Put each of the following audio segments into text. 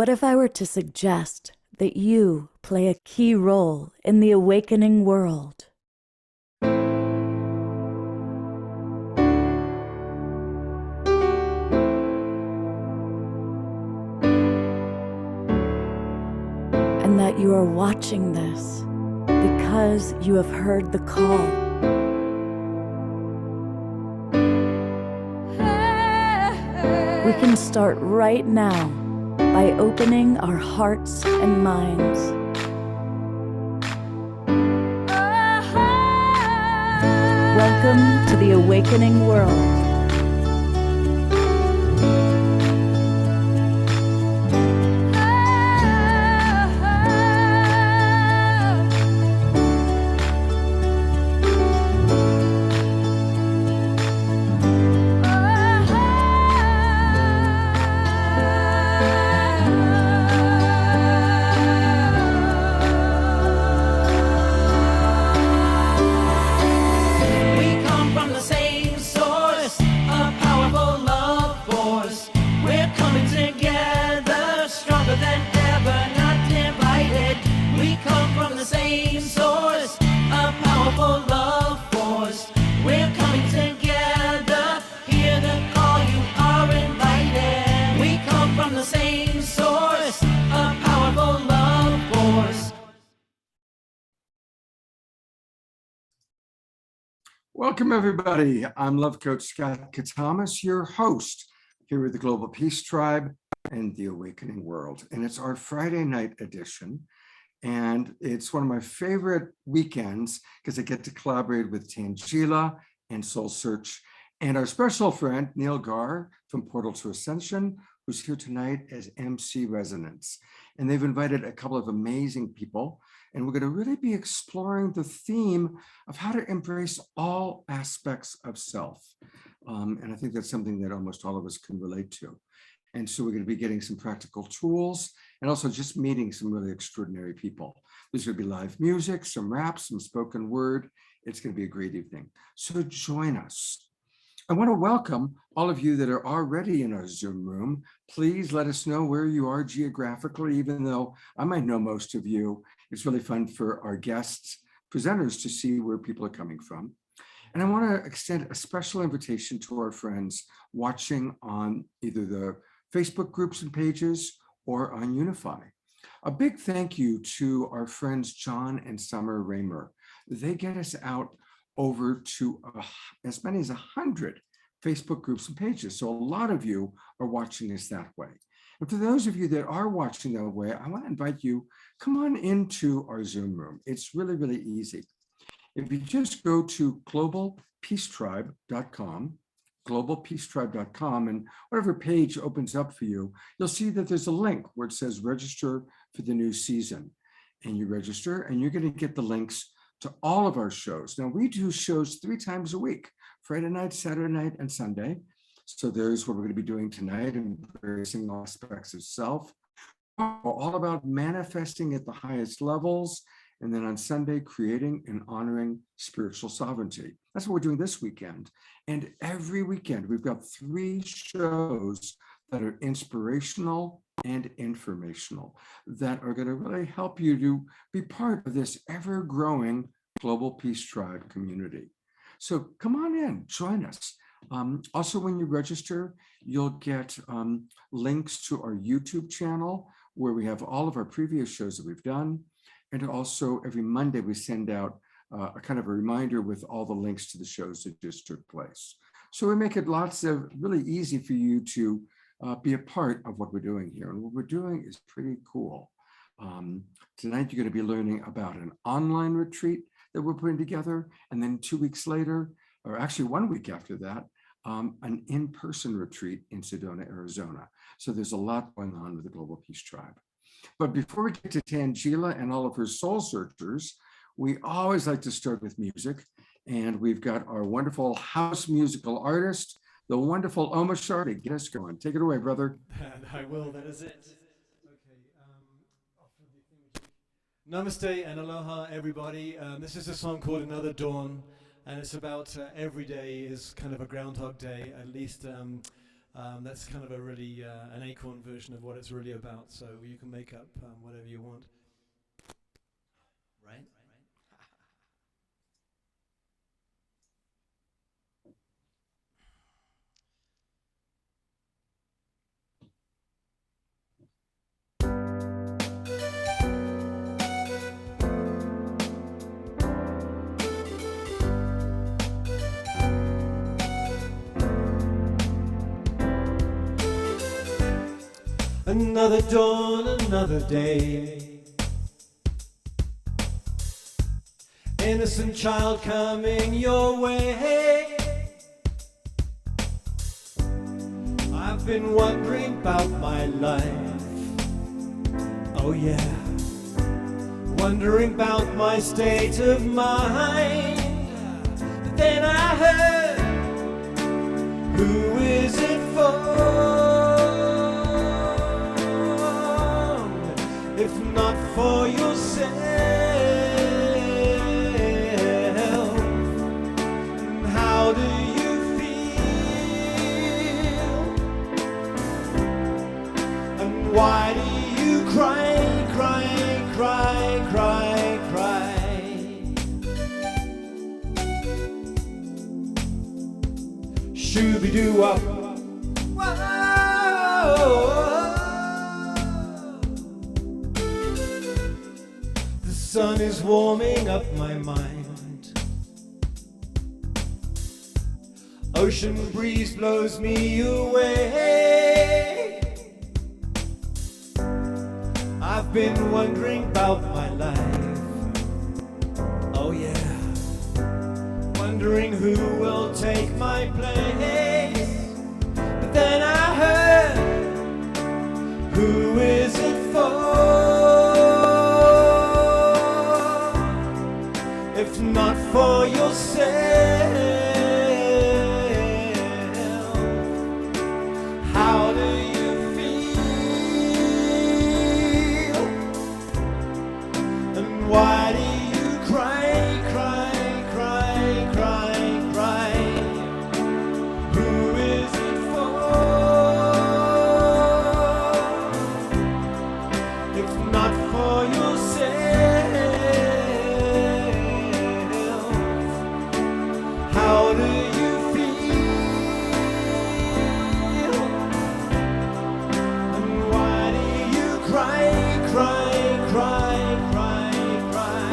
What if I were to suggest that you play a key role in the awakening world? And that you are watching this because you have heard the call. We can start right now by opening our hearts and minds. Welcome to the awakening world. Welcome, everybody. I'm Love Coach Scott Catamas, your host here with the Global Peace Tribe and the Awakening World. And it's our Friday night edition. And it's one of my favorite weekends because I get to collaborate with Tanjila and SoulSearch and our special friend, Neal Gaur from Portal to Ascension, who's here tonight as MC Resonance. And they've invited a couple of amazing people. And we're going to really be exploring the theme of how to embrace all aspects of self. And I think that's something that almost all of us can relate to. And so we're going to be getting some practical tools and also just meeting some really extraordinary people. There's going to be live music, some rap, some spoken word. It's going to be a great evening. So join us. I want to welcome all of you that are already in our Zoom room. Please let us know where you are geographically, even though I might know most of you. It's really fun for our guests, presenters, to see where people are coming from. And I want to extend a special invitation to our friends watching on either the Facebook groups and pages or on Unify. A big thank you to our friends John and Summer Raymer. They get us out over to as many as 100 Facebook groups and pages. So a lot of you are watching us that way. And for those of you that are watching that way, I want to invite you, come on into our Zoom room. It's really, really easy. If you just go to globalpeacetribe.com, globalpeacetribe.com, and whatever page opens up for you, you'll see that there's a link where it says register for the new season. And you register and you're going to get the links to all of our shows. Now, we do shows 3 times a week, Friday night, Saturday night, and Sunday. So there's what we're going to be doing tonight, embracing all aspects of self, all about manifesting at the highest levels. And then on Sunday, creating and honoring spiritual sovereignty. That's what we're doing this weekend. And every weekend, we've got 3 shows that are inspirational and informational that are going to really help you to be part of this ever-growing Global Peace Tribe community. So come on in, join us. Also, when you register, you'll get links to our YouTube channel where we have all of our previous shows that we've done. And also every Monday, we send out a kind of a reminder with all the links to the shows that just took place. So we make it really easy for you to be a part of what we're doing here. And what we're doing is pretty cool. Tonight, you're going to be learning about an online retreat that we're putting together. And then 2 weeks later, or actually 1 week after that, an in-person retreat in Sedona, Arizona. So there's a lot going on with the Global Peace Tribe. But before we get to Tanjila and all of her soul searchers, we always like to start with music. And we've got our wonderful house musical artist, the wonderful Omashar, to get us going. Take it away, brother. I will, that is it. Okay, Namaste and aloha, everybody. This is a song called Another Dawn, and it's about every day is kind of a Groundhog Day, at least That's kind of a really an acorn version of what it's really about. So you can make up whatever you want. Right? Another dawn, another day. Innocent child coming your way. I've been wondering about my life. Oh yeah. Wondering about my state of mind. But then I heard, who is it for? If not for yourself, how do you feel? And why do you cry, cry, cry, cry, cry? Shooby-doo-wop. Whoa. The sun is warming up my mind. Ocean breeze blows me away. I've been wondering about my life. Oh yeah. Wondering who will take my place. But then I heard, who is it for? If not for yourself, how do you feel? And why do you cry, cry, cry, cry, cry? Who is it for? If not for yourself, how do you feel? And why do you cry, cry, cry, cry, cry?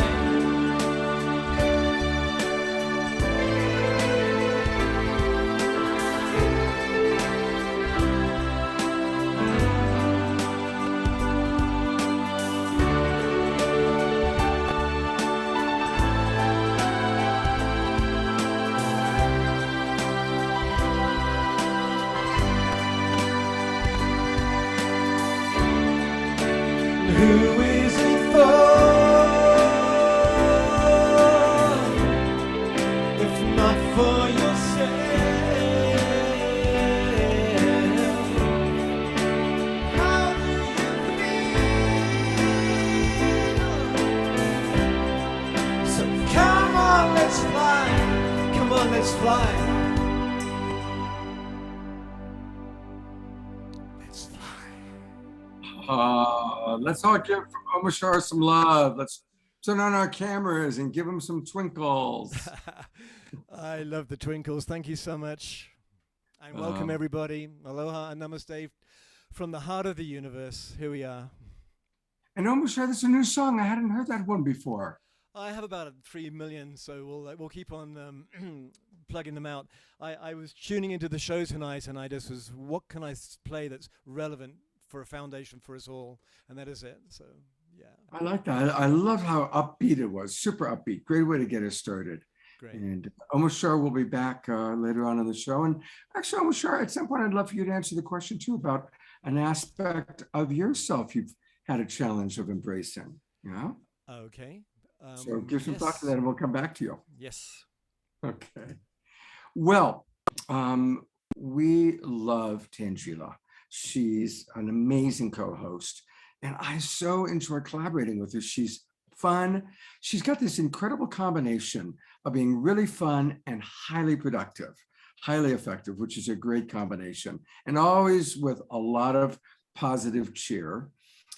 Who is it for? If not for yourself, how do you feel? So come on, let's fly. Come on, let's fly. Let's fly. Let's all give Omashar some love. Let's turn on our cameras and give him some twinkles. I love the twinkles. Thank you so much. And welcome everybody. Aloha and namaste from the heart of the universe. Here we are. And Omashar, there's a new song. I hadn't heard that one before. I have about 3 million, so we'll keep on plugging them out. I was tuning into the show tonight, and I just was, what can I play that's relevant for a foundation for us all? And that is it. So yeah. I like that. I love how upbeat it was. Super upbeat. Great way to get us started. Great. And Omashar will be back later on in the show. And actually, Omashar, at some point, I'd love for you to answer the question too about an aspect of yourself you've had a challenge of embracing. Yeah. Okay. So give some thought to that, and we'll come back to you. Yes. Okay. Well, we love Tanjila. She's an amazing co-host, and I so enjoy collaborating with her. She's fun. She's got this incredible combination of being really fun and highly productive. highly effective, which is a great combination, and always with a lot of positive cheer.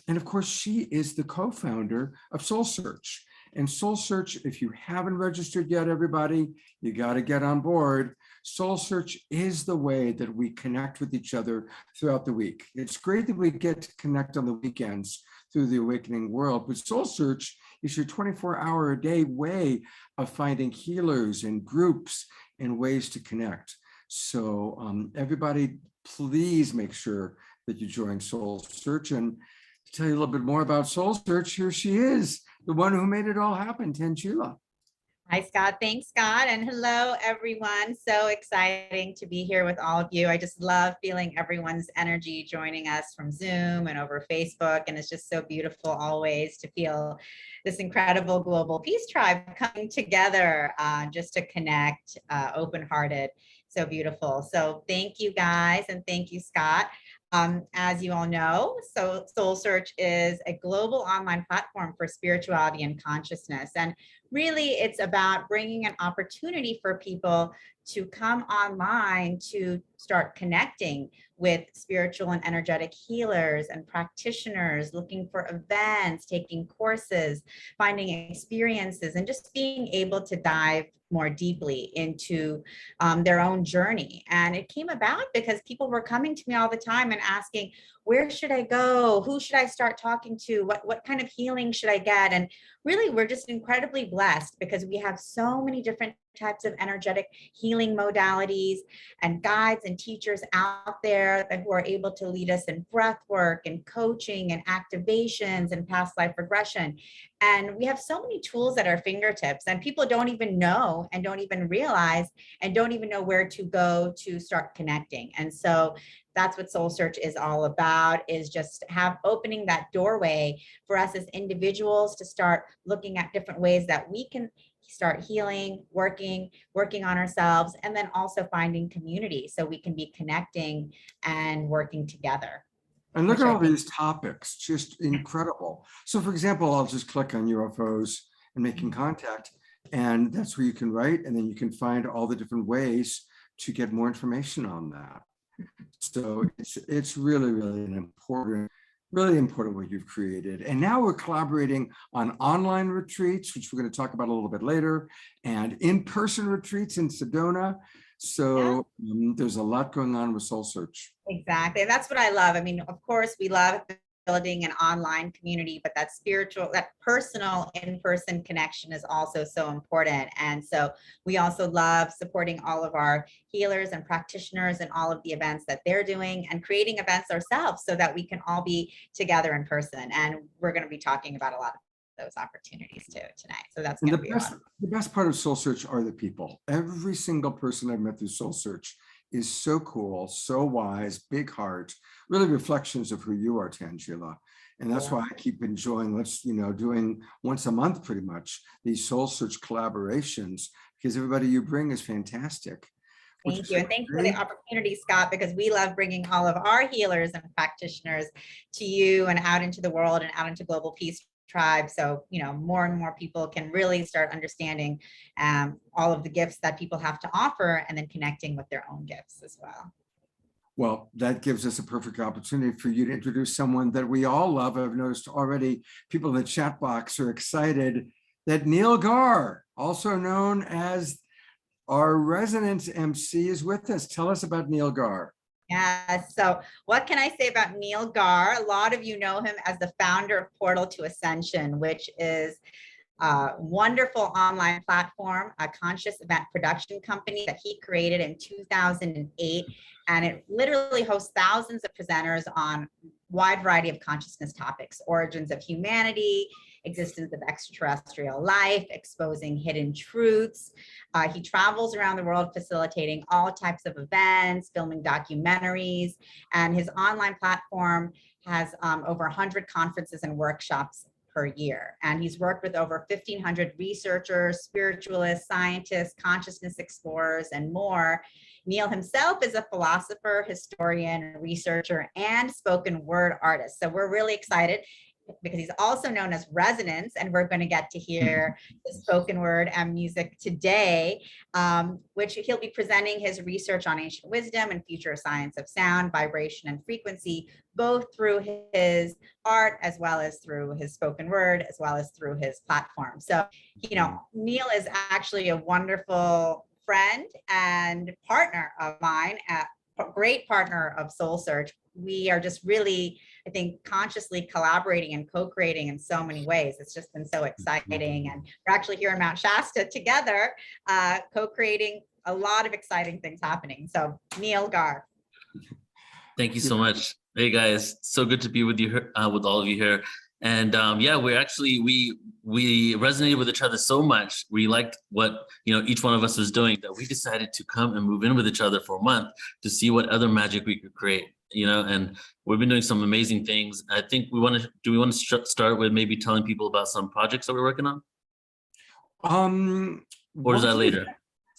And of course, she is the co-founder of SoulSearch. And SoulSearch, if you haven't registered yet, everybody, you got to get on board. SoulSearch is the way that we connect with each other throughout the week. It's great that we get to connect on the weekends through the awakening world, but SoulSearch is your 24-hour-a-day way of finding healers and groups and ways to connect. So everybody, please make sure that you join SoulSearch. And to tell you a little bit more about SoulSearch, here she is, the one who made it all happen, Tanjila. Hi, Scott. Thanks, Scott. And hello, everyone. So exciting to be here with all of you. I just love feeling everyone's energy joining us from Zoom and over Facebook. And it's just so beautiful always to feel this incredible global peace tribe coming together just to connect, open-hearted. So beautiful. So thank you, guys. And thank you, Scott. As you all know, so SoulSearch is a global online platform for spirituality and consciousness. And really, it's about bringing an opportunity for people to come online to start connecting with spiritual and energetic healers and practitioners, looking for events, taking courses, finding experiences, and just being able to dive more deeply into their own journey. And it came about because people were coming to me all the time and asking, where should I go? Who should I start talking to? What kind of healing should I get? And really, we're just incredibly blessed because we have so many different types of energetic healing modalities and guides and teachers out there who are able to lead us in breath work and coaching and activations and past life regression. And we have so many tools at our fingertips, and people don't even know and don't even realize and don't even know where to go to start connecting. And so that's what SoulSearch is all about, is just opening that doorway for us as individuals to start looking at different ways that we can start healing, working on ourselves, and then also finding community so we can be connecting and working together. And look at all these topics, just incredible. So for example, I'll just click on UFOs and making contact, and that's where you can write, and then you can find all the different ways to get more information on that. So it's really, really really important what you've created. And now we're collaborating on online retreats, which we're going to talk about a little bit later, and in-person retreats in Sedona. So there's a lot going on with SoulSearch. Exactly. And that's what I love. I mean, of course, we love building an online community, but that spiritual, that personal in-person connection is also so important. And so we also love supporting all of our healers and practitioners and all of the events that they're doing and creating events ourselves so that we can all be together in person. And we're going to be talking about a lot of those opportunities too tonight. So that's going to be awesome. The best part of SoulSearch are the people. Every single person I've met through SoulSearch is so cool, so wise, big heart, really reflections of who you are, Tanjila. And that's why I keep enjoying doing once a month pretty much these SoulSearch collaborations, because everybody you bring is fantastic. Thank you. And thanks for the opportunity, Scott, because we love bringing all of our healers and practitioners to you and out into the world and out into global peace tribe. So, more and more people can really start understanding all of the gifts that people have to offer and then connecting with their own gifts as well. Well, that gives us a perfect opportunity for you to introduce someone that we all love. I've noticed already people in the chat box are excited that Neal Gaur, also known as our resident MC, is with us. Tell us about Neal Gaur. Yes. So what can I say about Neal Gaur? A lot of you know him as the founder of Portal to Ascension, which is a wonderful online platform, a conscious event production company that he created in 2008. And it literally hosts thousands of presenters on a wide variety of consciousness topics: origins of humanity, existence of extraterrestrial life, exposing hidden truths. He travels around the world facilitating all types of events, filming documentaries, and his online platform has over 100 conferences and workshops per year. And he's worked with over 1,500 researchers, spiritualists, scientists, consciousness explorers, and more. Neal himself is a philosopher, historian, researcher, and spoken word artist. So we're really excited. because he's also known as Resonance, and we're going to get to hear the spoken word and music today, which he'll be presenting his research on ancient wisdom and future science of sound, vibration, and frequency, both through his art as well as through his spoken word, as well as through his platform. So, you know, Neal is actually a wonderful friend and partner of mine, a great partner of SoulSearch. We are just really, I think, consciously collaborating and co-creating in so many ways. It's just been so exciting. And we're actually here in Mount Shasta together, co-creating a lot of exciting things happening. So Neal, Gaur. Thank you so much. Hey guys, so good to be with you, with all of you here. And yeah, we resonated with each other so much. We liked what, you know, each one of us was doing, that we decided to come and move in with each other for a month to see what other magic we could create, you know. And we've been doing some amazing things. I think we want to start with maybe telling people about some projects that we're working on? Or is that later?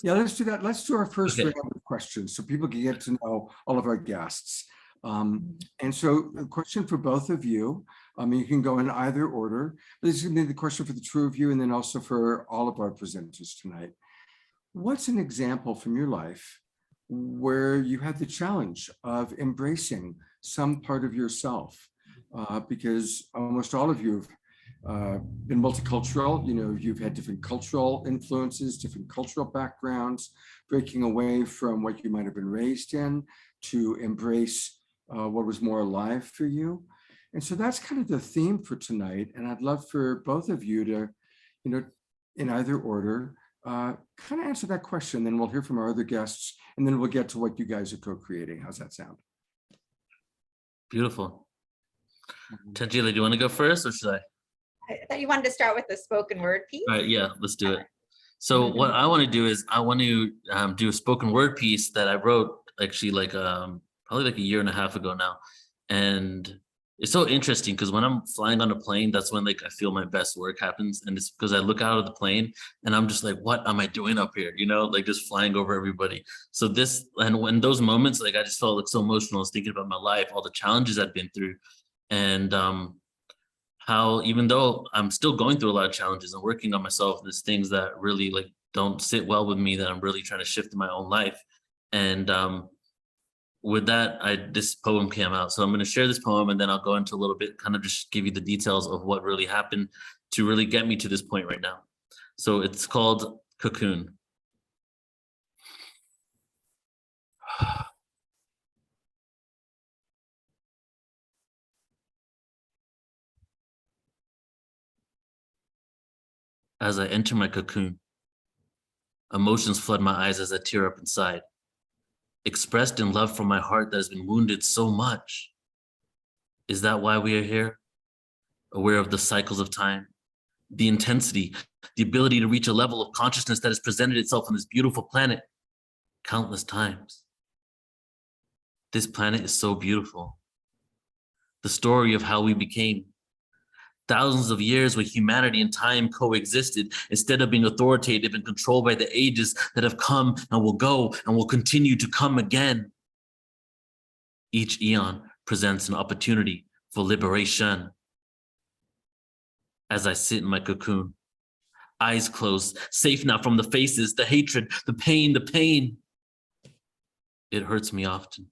Yeah, let's do that. Let's do our first Okay. round of questions so people can get to know all of our guests. And so a question for both of you. You can go in either order. This is going to be the question for the two of you, and then also for all of our presenters tonight. What's an example from your life where you had the challenge of embracing some part of yourself? Because almost all of you have been multicultural. You know, you've had different cultural influences, different cultural backgrounds, breaking away from what you might have been raised in to embrace what was more alive for you. And so that's kind of the theme for tonight. And I'd love for both of you to, you know, in either order, kind of answer that question. Then we'll hear from our other guests, and then we'll get to what you guys are co-creating. How's that sound? Beautiful. Tanjila, do you want to go first, or should I? I thought you wanted to start with the spoken word piece. All right, yeah, let's do it. So what I want to do is I want to do a spoken word piece that I wrote actually like probably like a year and a half ago now. And it's so interesting because when I'm flying on a plane, that's when like I feel my best work happens. And it's because I look out of the plane and I'm just like, what am I doing up here? You know, like just flying over everybody. So this, and when those moments, like I just felt like so emotional. I was thinking about my life, all the challenges I'd been through, and how even though I'm still going through a lot of challenges and working on myself, there's things that really like don't sit well with me that I'm really trying to shift in my own life. And with that, this poem came out. So I'm going to share this poem, and then I'll go into a little bit, kind of just give you the details of what really happened to really get me to this point right now. So it's called Cocoon. As I enter my cocoon, emotions flood my eyes as I tear up inside, expressed in love from my heart that has been wounded so much. Is that why we are here? Aware of the cycles of time, the intensity, the ability to reach a level of consciousness that has presented itself on this beautiful planet countless times. This planet is so beautiful. The story of how we became. Thousands of years where humanity and time coexisted instead of being authoritative and controlled by the ages that have come and will go and will continue to come again. Each eon presents an opportunity for liberation. As I sit in my cocoon, eyes closed, safe now from the faces, the hatred, the pain, the pain. It hurts me often.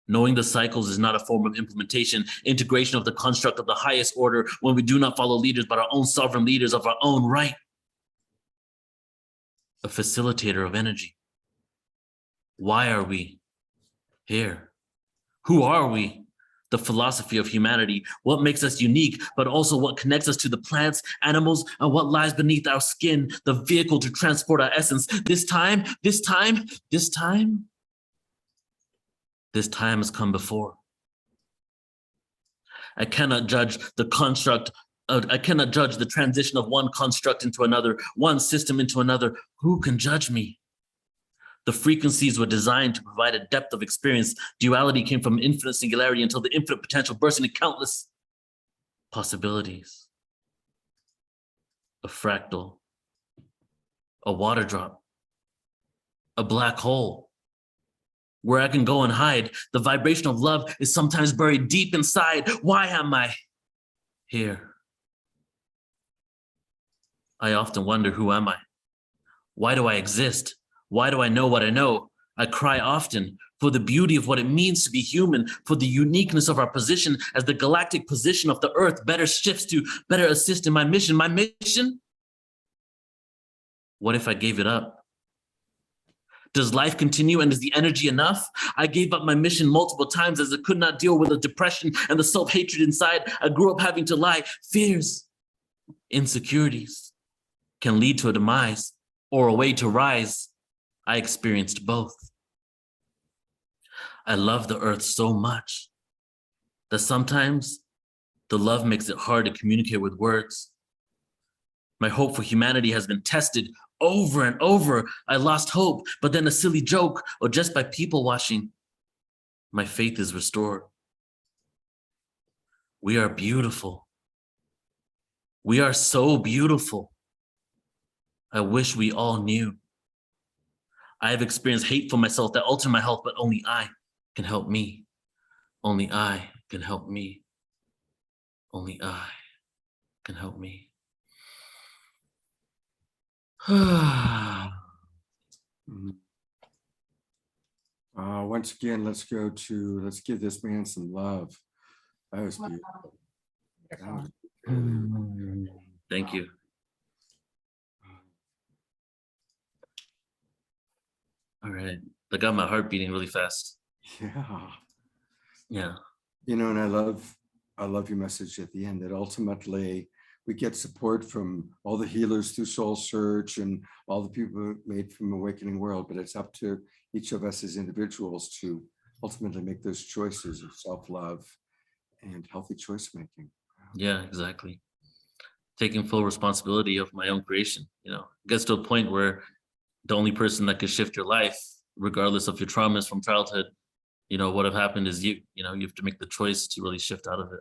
Knowing the cycles is not a form of implementation, integration of the construct of the highest order when we do not follow leaders but our own sovereign leaders of our own right. A facilitator of energy. Why are we here? Who are we? The philosophy of humanity, what makes us unique, but also what connects us to the plants, animals, and what lies beneath our skin, the vehicle to transport our essence. This time has come before. I cannot judge the construct. I cannot judge the transition of one construct into another, one system into another. Who can judge me? The frequencies were designed to provide a depth of experience. Duality came from infinite singularity until the infinite potential burst into countless possibilities. A fractal, a water drop, a black hole, where I can go and hide. The vibration of love is sometimes buried deep inside. Why am I here? I often wonder, who am I? Why do I exist? Why do I know what I know? I cry often for the beauty of what it means to be human, for the uniqueness of our position as the galactic position of the earth better shifts to better assist in my mission. My mission? What if I gave it up? Does life continue and is the energy enough? I gave up my mission multiple times as I could not deal with the depression and the self-hatred inside. I grew up having to lie. Fears, insecurities can lead to a demise or a way to rise. I experienced both. I love the earth so much that sometimes the love makes it hard to communicate with words. My hope for humanity has been tested over and over. I lost hope, but then a silly joke or just by people watching, my faith is restored. We are beautiful. We are so beautiful. I wish we all knew. I have experienced hate for myself that alter my health, but only I can help me. Only I can help me. Only I can help me. Once again, let's give this man some love. That was beautiful. Thank you. All right. I got my heart beating really fast. Yeah. Yeah. You know, and I love your message at the end that ultimately we get support from all the healers through SoulSearch and all the people made from Awakening World, but it's up to each of us as individuals to ultimately make those choices of self-love and healthy choice making. Yeah, exactly. Taking full responsibility of my own creation, you know, it gets to a point where the only person that could shift your life, regardless of your traumas from childhood, you know, what have happened is you have to make the choice to really shift out of it.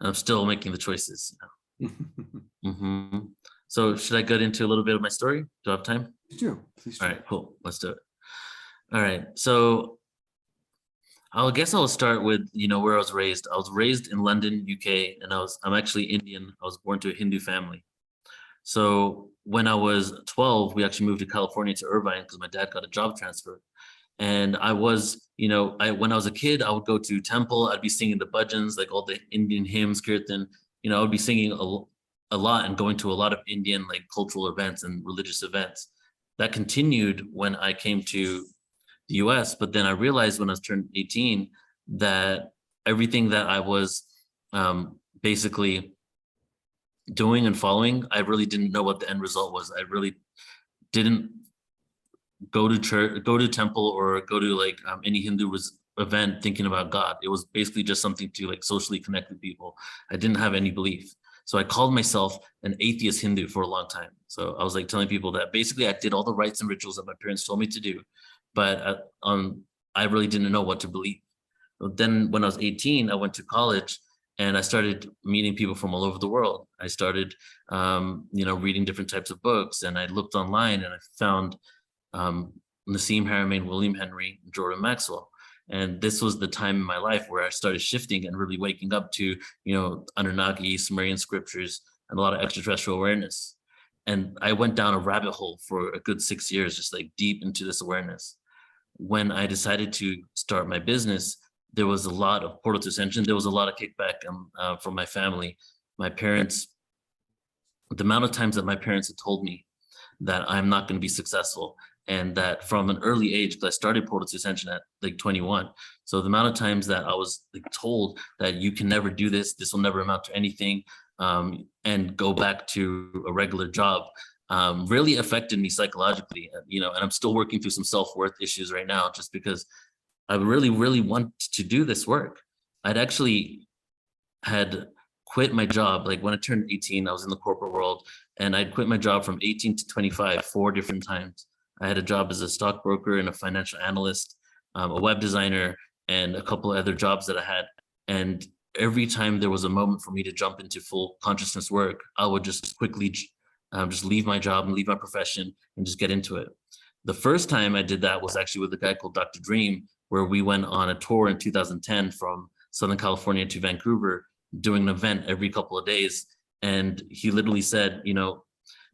And I'm still making the choices. You know? So should I get into a little bit of my story? Do I have time? Please do. Please do. All right, cool. Let's do it. All right. So I guess I'll start with, you know, where I was raised. I was raised in London, UK, and I'm actually Indian. I was born to a Hindu family. So when I was 12, we actually moved to California, to Irvine, because my dad got a job transfer. And I was, you know, when I was a kid, I would go to temple. I'd be singing the bhajans, like all the Indian hymns, kirtan. You know, I would be singing a lot and going to a lot of Indian like cultural events and religious events. That continued when I came to the US, but then I realized when I was turned 18 that everything that I was basically doing and following, I really didn't know what the end result was. I really didn't go to church, go to temple, or go to like any Hindu event thinking about God. It was basically just something to like socially connect with people. I didn't have any belief. So I called myself an atheist Hindu for a long time. So I was like telling people that basically I did all the rites and rituals that my parents told me to do, but I really didn't know what to believe. Then when I was 18, I went to college and I started meeting people from all over the world. I started, you know, reading different types of books, and I looked online and I found Nassim Haramein, William Henry, Jordan Maxwell. And this was the time in my life where I started shifting and really waking up to, you know, Anunnaki, Sumerian scriptures, and a lot of extraterrestrial awareness. And I went down a rabbit hole for a good 6 years, just like deep into this awareness. When I decided to start my business, there was a lot of portal to ascension. There was a lot of kickback from my family. My parents, the amount of times that my parents had told me that I'm not going to be successful, and that from an early age, because I started portal to ascension at like 21. So the amount of times that I was like told that you can never do this, this will never amount to anything, and go back to a regular job, really affected me psychologically, you know, and I'm still working through some self-worth issues right now, just because I really, really want to do this work. I'd actually had quit my job. Like when I turned 18, I was in the corporate world, and I'd quit my job from 18 to 25, 4 different times. I had a job as a stockbroker and a financial analyst, a web designer, and a couple of other jobs that I had. And every time there was a moment for me to jump into full consciousness work, I would just quickly just leave my job and leave my profession and just get into it. The first time I did that was actually with a guy called Dr. Dream, where we went on a tour in 2010 from Southern California to Vancouver, doing an event every couple of days. And he literally said, you know,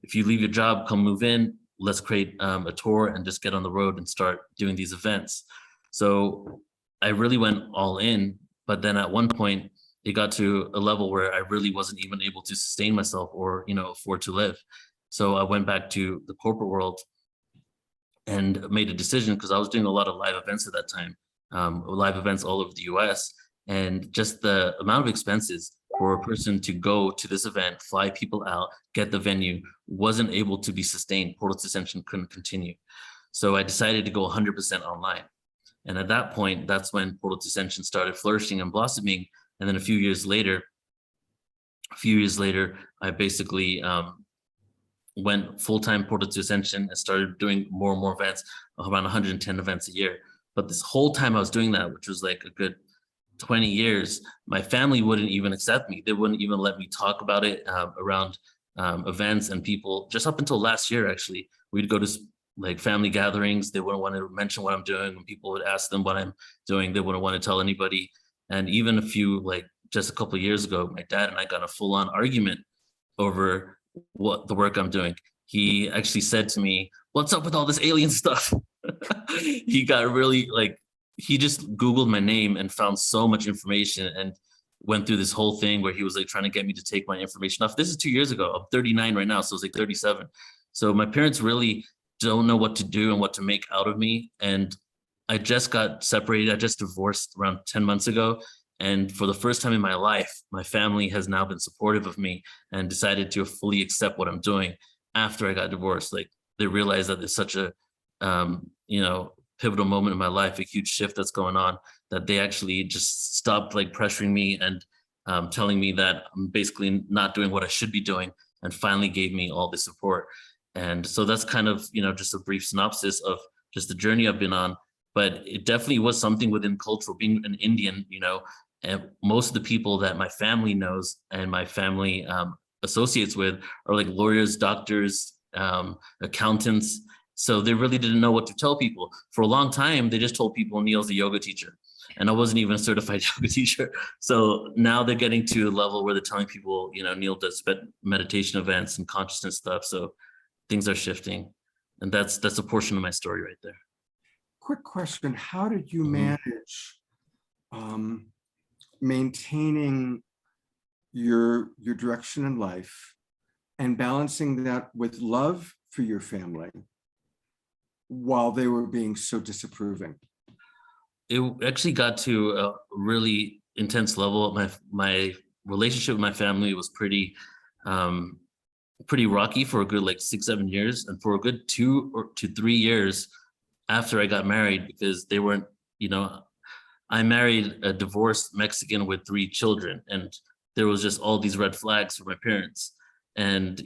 if you leave your job, come move in, let's create a tour and just get on the road and start doing these events. So I really went all in, but then at one point it got to a level where I really wasn't even able to sustain myself or, you know, afford to live. So I went back to the corporate world and made a decision, because I was doing a lot of live events at that time, live events all over the US. And just the amount of expenses for a person to go to this event, fly people out, get the venue, wasn't able to be sustained. Portal to Ascension couldn't continue. So I decided to go 100% online. And at that point, that's when Portal to Ascension started flourishing and blossoming. And then a few years later, I basically went full-time Portal to Ascension and started doing more and more events, around 110 events a year. But this whole time I was doing that, which was like a good 20 years, my family wouldn't even accept me. They wouldn't even let me talk about it around events and people. Just up until last year, actually, we'd go to like family gatherings. They wouldn't want to mention what I'm doing. When people would ask them what I'm doing, they wouldn't want to tell anybody. And even just a couple of years ago, my dad and I got a full-on argument over what the work I'm doing. He actually said to me, "What's up with all this alien stuff?" He got really he just Googled my name and found so much information and went through this whole thing where he was like trying to get me to take my information off. This is 2 years ago. I'm 39 right now, so it's like 37. So my parents really don't know what to do and what to make out of me. And I just got separated. I just divorced around 10 months ago. And for the first time in my life, my family has now been supportive of me and decided to fully accept what I'm doing after I got divorced. Like, they realized that there's such a, pivotal moment in my life, a huge shift that's going on, that they actually just stopped like pressuring me and telling me that I'm basically not doing what I should be doing, and finally gave me all the support. And so that's kind of, just a brief synopsis of just the journey I've been on. But it definitely was something within cultural, being an Indian, and most of the people that my family knows and my family associates with are like lawyers, doctors, accountants. So they really didn't know what to tell people. For a long time, they just told people Neal's a yoga teacher. And I wasn't even a certified yoga teacher. So now they're getting to a level where they're telling people, Neal does meditation events and consciousness stuff. So things are shifting. And that's a portion of my story right there. Quick question. How did you manage maintaining your direction in life and balancing that with love for your family while they were being so disapproving? It actually got to a really intense level. My relationship with my family was pretty rocky for a good 6-7 years, and for a good 2 to 3 years after I got married, because they weren't, I married a divorced Mexican with 3 children, and there was just all these red flags for my parents. And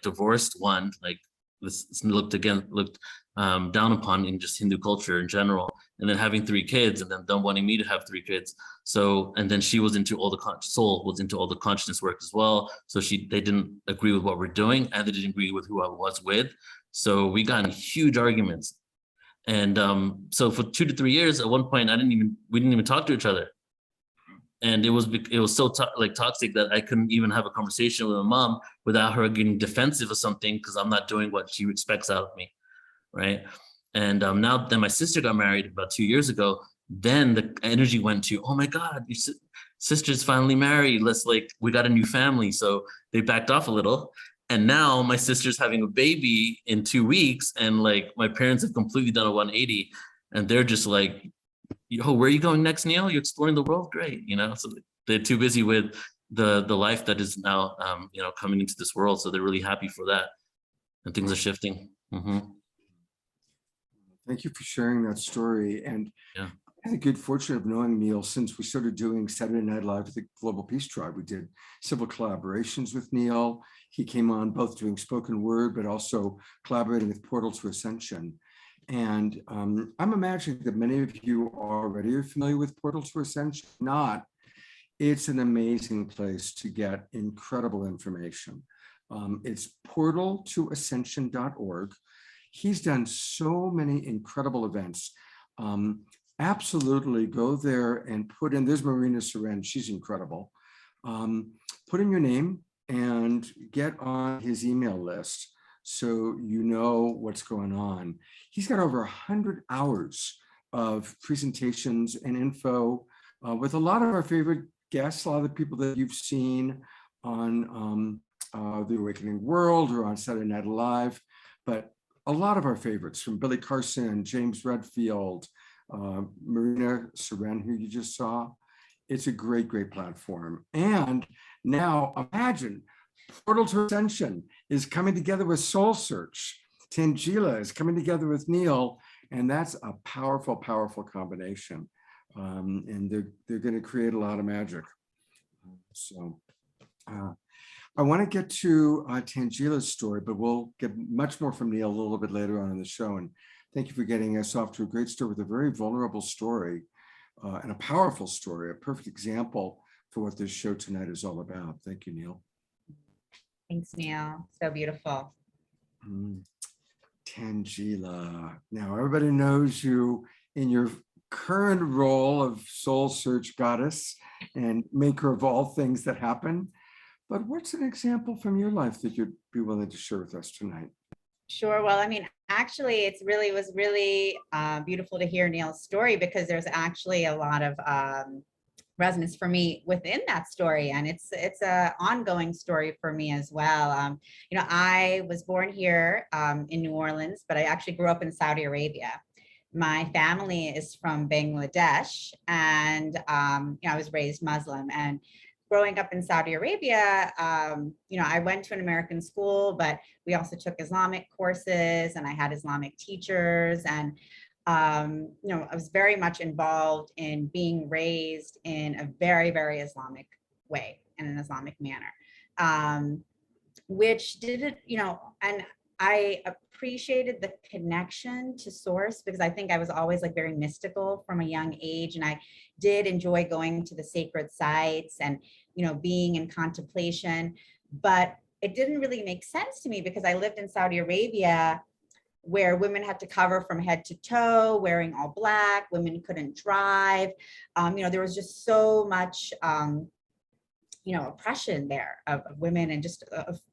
divorced one, this looked down upon in just Hindu culture in general, and then having 3 kids, and then them wanting me to have 3 kids. So, and then she was into all the soul was into all the consciousness work as well. So they didn't agree with what we're doing, and they didn't agree with who I was with. So we got in huge arguments. And so for 2 to 3 years, at one point, we didn't even talk to each other. And it was so toxic that I couldn't even have a conversation with my mom without her getting defensive of something, because I'm not doing what she expects out of me, right? And now then my sister got married about 2 years ago. Then the energy went to, oh my God, your sister's finally married. We got a new family. So they backed off a little. And now my sister's having a baby in 2 weeks, and my parents have completely done a 180, and they're just like, yo, where are you going next, Neal? You're exploring the world, great, So they're too busy with the life that is now, coming into this world. So they're really happy for that, and things are shifting. Mm-hmm. Thank you for sharing that story. And yeah. I had the good fortune of knowing Neal since we started doing Saturday Night Live with the Global Peace Tribe. We did several collaborations with Neal. He came on both doing spoken word, but also collaborating with Portal to Ascension. And I'm imagining that many of you already are familiar with Portal to Ascension. Not, it's an amazing place to get incredible information. It's portaltoascension.org. He's done so many incredible events. Absolutely go there and put in, there's Marina Seren, she's incredible. Put in your name and get on his email list so you know what's going on. He's got over 100 hours of presentations and info with a lot of our favorite guests, a lot of the people that you've seen on The Awakening World or on Saturday Night Live, but a lot of our favorites from Billy Carson, James Redfield, Marina Seren, who you just saw. It's a great, great platform. And now imagine Portal to Ascension is coming together with SoulSearch. Tanjila is coming together with Neal, and that's a powerful, powerful combination. And they're going to create a lot of magic. So I want to get to Tanjila's story, but we'll get much more from Neal a little bit later on in the show. And thank you for getting us off to a great start with a very vulnerable story and a powerful story, a perfect example for what this show tonight is all about. Thank you, Neal. Thanks, Neal. So beautiful. Tanjila. Now, everybody knows you in your current role of SoulSearch goddess and maker of all things that happen. But what's an example from your life that you'd be willing to share with us tonight? Sure. Well, I mean, actually, was really beautiful to hear Neal's story, because there's actually a lot of resonance for me within that story, and it's a ongoing story for me as well. You know, I was born here in New Orleans, but I actually grew up in Saudi Arabia. My family is from Bangladesh, and you know, I was raised Muslim. And growing up in Saudi Arabia, you know, I went to an American school, but we also took Islamic courses, and I had Islamic teachers, and you know, I was very much involved in being raised in a very, very Islamic way, in an Islamic manner, which didn't, you know, and I appreciated the connection to source, because I think I was always like very mystical from a young age. And I did enjoy going to the sacred sites and, you know, being in contemplation, but it didn't really make sense to me because I lived in Saudi Arabia, where women had to cover from head to toe, wearing all black, women couldn't drive. You know, there was just so much, you know, oppression there of women, and just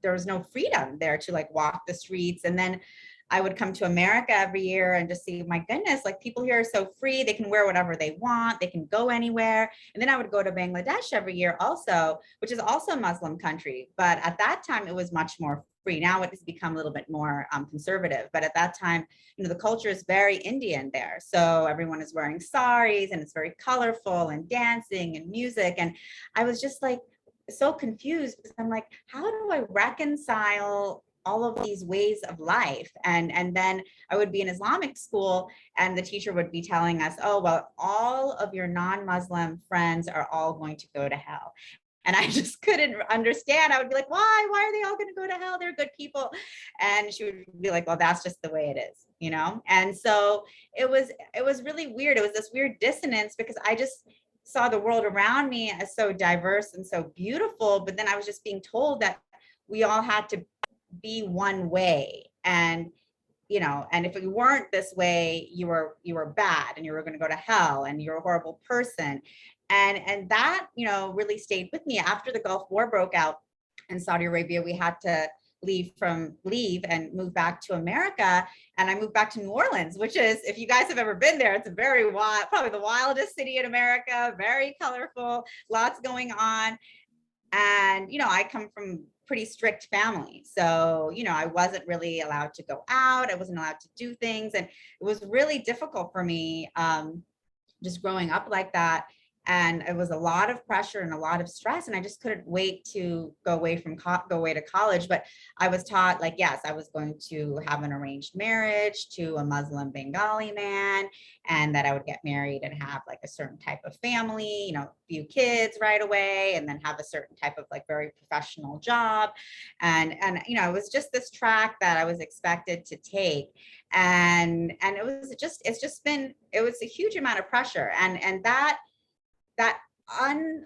there was no freedom there to like walk the streets. And then I would come to America every year and just see, my goodness, like people here are so free, they can wear whatever they want, they can go anywhere. And then I would go to Bangladesh every year also, which is also a Muslim country, but at that time it was much more free. Now it has become a little bit more conservative, but at that time, you know, the culture is very Indian there. So everyone is wearing saris, and it's very colorful, and dancing and music. And I was just like so confused, because I'm like, how do I reconcile all of these ways of life? And then I would be in Islamic school, and the teacher would be telling us, oh, well, all of your non-Muslim friends are all going to go to hell. And I just couldn't understand. I would be like, why are they all going to go to hell? They're good people. And she would be like, well, that's just the way it is, you know? And so it was really weird. It was this weird dissonance, because I just saw the world around me as so diverse and so beautiful. But then I was just being told that we all had to be one way. And, you know, and if you weren't this way, you were bad, and you were going to go to hell, and you're a horrible person. And that, you know, really stayed with me. After the Gulf War broke out in Saudi Arabia, we had to leave and move back to America. And I moved back to New Orleans, which is, if you guys have ever been there, it's a very wild, probably the wildest city in America, very colorful, lots going on. And, you know, I come from pretty strict family. So, you know, I wasn't really allowed to go out. I wasn't allowed to do things. And it was really difficult for me just growing up like that. And it was a lot of pressure and a lot of stress. And I just couldn't wait to go away to college. But I was taught, like, yes, I was going to have an arranged marriage to a Muslim Bengali man, and that I would get married and have like a certain type of family, you know, a few kids right away, and then have a certain type of like very professional job. And you know, it was just this track that I was expected to take. And it was a huge amount of pressure. And that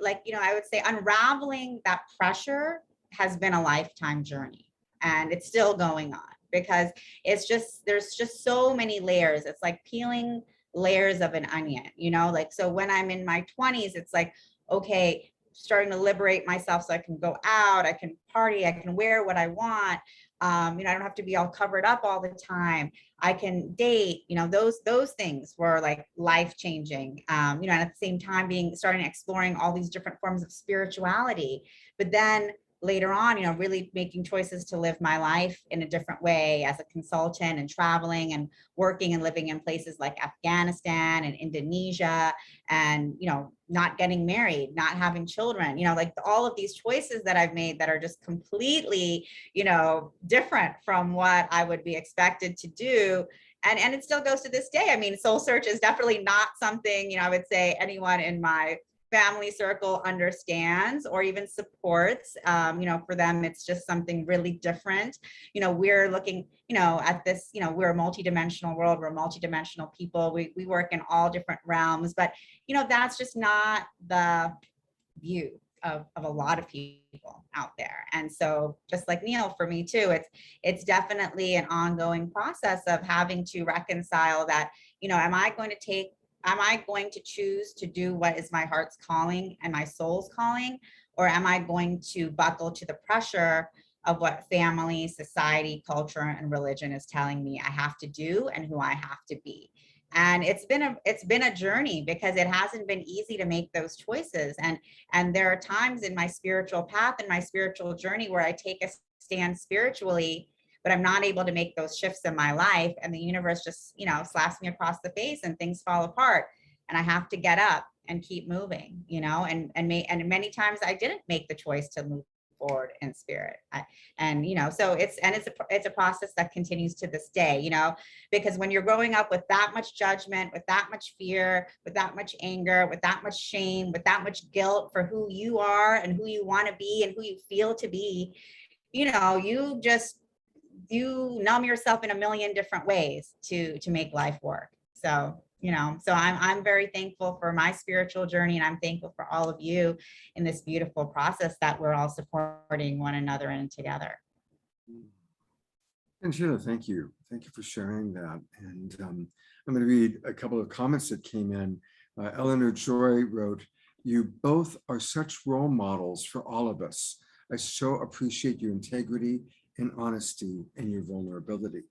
like, you know, I would say unraveling that pressure has been a lifetime journey, and it's still going on. because there's just so many layers. It's like peeling layers of an onion, like, so when I'm in my 20s, it's like, okay, starting to liberate myself so I can go out, I can party, I can wear what I want. I don't have to be all covered up all the time. I can date, those things were like life changing. And at the same time starting exploring all these different forms of spirituality. But then later on, really making choices to live my life in a different way as a consultant and traveling and working and living in places like Afghanistan and Indonesia and, not getting married, not having children, like all of these choices that I've made that are just completely, different from what I would be expected to do. And it still goes to this day. I mean, SoulSearch is definitely not something, I would say anyone in my family circle understands or even supports. For them, it's just something really different. We're looking, at this, we're a multidimensional world, we're multidimensional people. We work in all different realms, but, that's just not the view of a lot of people out there. And so just like Neal, for me too, it's definitely an ongoing process of having to reconcile that, am I going to choose to do what is my heart's calling and my soul's calling? Or am I going to buckle to the pressure of what family, society, culture, and religion is telling me I have to do and who I have to be? And it's been a journey because it hasn't been easy to make those choices. And there are times in my spiritual path and my spiritual journey where I take a stand spiritually, but I'm not able to make those shifts in my life. And the universe just, slaps me across the face and things fall apart. And I have to get up and keep moving, and many times I didn't make the choice to move forward in spirit. So it's a process that continues to this day, because when you're growing up with that much judgment, with that much fear, with that much anger, with that much shame, with that much guilt for who you are and who you want to be and who you feel to be, you numb yourself in a million different ways to make life work. So I'm very thankful for my spiritual journey, and I'm thankful for all of you in this beautiful process that we're all supporting one another in together. Tanjila, thank you. Thank you for sharing that. And I'm going to read a couple of comments that came in. Eleanor Joy wrote, "You both are such role models for all of us. I so appreciate your integrity and honesty and your vulnerability."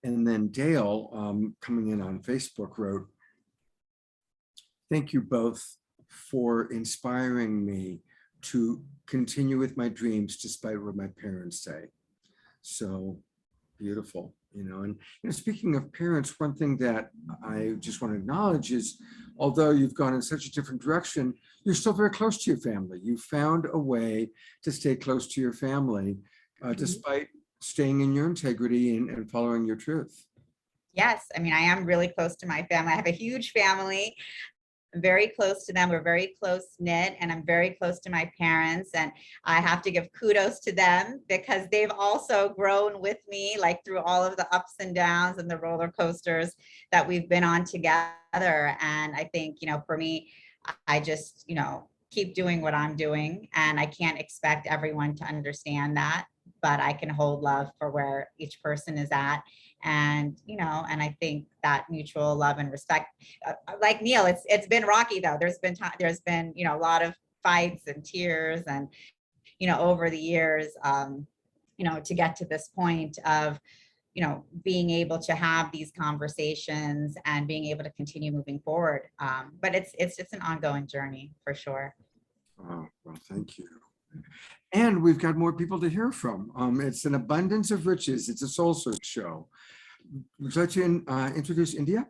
And then Dale, coming in on Facebook, wrote, "Thank you both for inspiring me to continue with my dreams despite what my parents say." So beautiful, and speaking of parents, one thing that I just want to acknowledge is, although you've gone in such a different direction, you're still very close to your family. You found a way to stay close to your family, despite staying in your integrity and following your truth. Yes, I mean, I am really close to my family. I have a huge family. I'm very close to them. We're very close knit, and I'm very close to my parents. And I have to give kudos to them because they've also grown with me, like through all of the ups and downs and the roller coasters that we've been on together. And I think, for me, I just, keep doing what I'm doing, and I can't expect everyone to understand that, but I can hold love for where each person is at. And, and I think that mutual love and respect, like Neal, it's been rocky though. There's been a lot of fights and tears and, over the years, to get to this point of, being able to have these conversations and being able to continue moving forward. But it's just an ongoing journey for sure. Oh, well, thank you. And we've got more people to hear from. It's an abundance of riches. It's a SoulSearch show. Would you like to introduce India?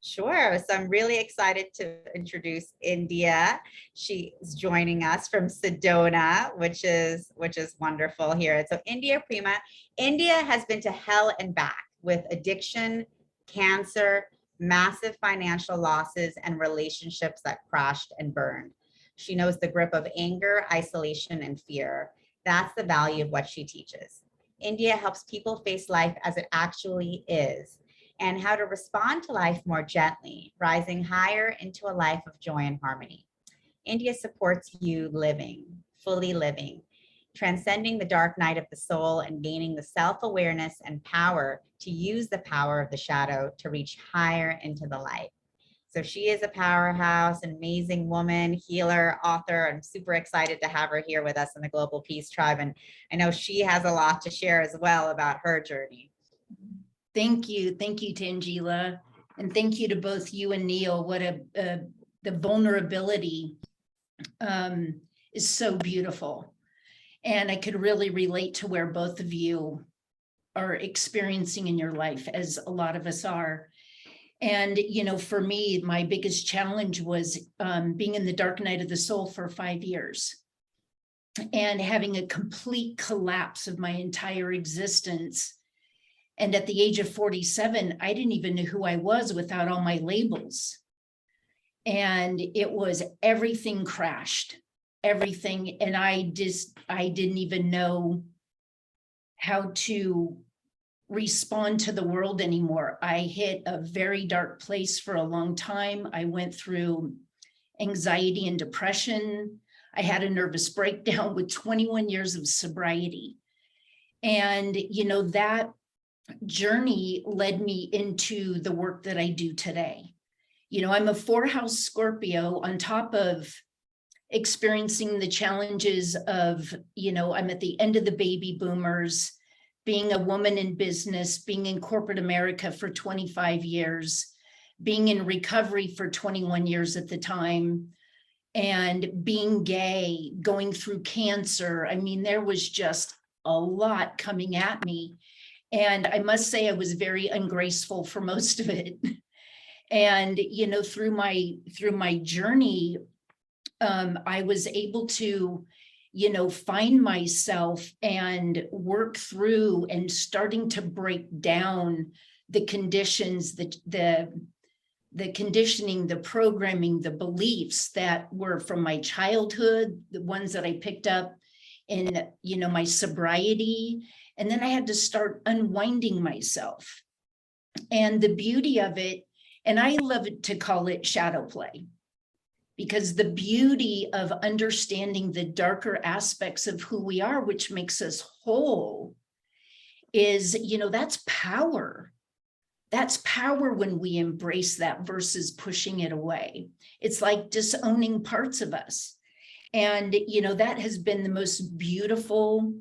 Sure. So I'm really excited to introduce India. She is joining us from Sedona, which is wonderful here. So India Prima. India has been to hell and back with addiction, cancer, massive financial losses, and relationships that crashed and burned. She knows the grip of anger, isolation, and fear. That's the value of what she teaches. India helps people face life as it actually is and how to respond to life more gently, rising higher into a life of joy and harmony. India supports you living, fully living, transcending the dark night of the soul and gaining the self-awareness and power to use the power of the shadow to reach higher into the light. So she is a powerhouse, an amazing woman, healer, author. I'm super excited to have her here with us in the Global Peace Tribe. And I know she has a lot to share as well about her journey. Thank you, Tanjila. And thank you to both you and Neal. What the vulnerability is so beautiful. And I could really relate to where both of you are experiencing in your life, as a lot of us are. And, you know, for me, my biggest challenge was being in the dark night of the soul for 5 years and having a complete collapse of my entire existence. And at the age of 47, I didn't even know who I was without all my labels. And it was everything crashed, everything. And I didn't even know how to respond to the world anymore. I hit a very dark place for a long time. I went through anxiety and depression. I had a nervous breakdown with 21 years of sobriety. And, you know, that journey led me into the work that I do today. You know, I'm a 4-house Scorpio on top of experiencing the challenges of, you know, I'm at the end of the baby boomers, being a woman in business, being in corporate America for 25 years, being in recovery for 21 years at the time, and being gay, going through cancer. I mean, there was just a lot coming at me. And I must say I was very ungraceful for most of it. And, you know, through my journey, I was able to, you know, find myself and work through and starting to break down the conditions, the conditioning, the programming, the beliefs that were from my childhood, the ones that I picked up in, you know, my sobriety. And then I had to start unwinding myself. And the beauty of it, and I love to call it shadow play, because the beauty of understanding the darker aspects of who we are, which makes us whole, is, you know, that's power. That's power when we embrace that versus pushing it away. It's like disowning parts of us. And, you know, that has been the most beautiful,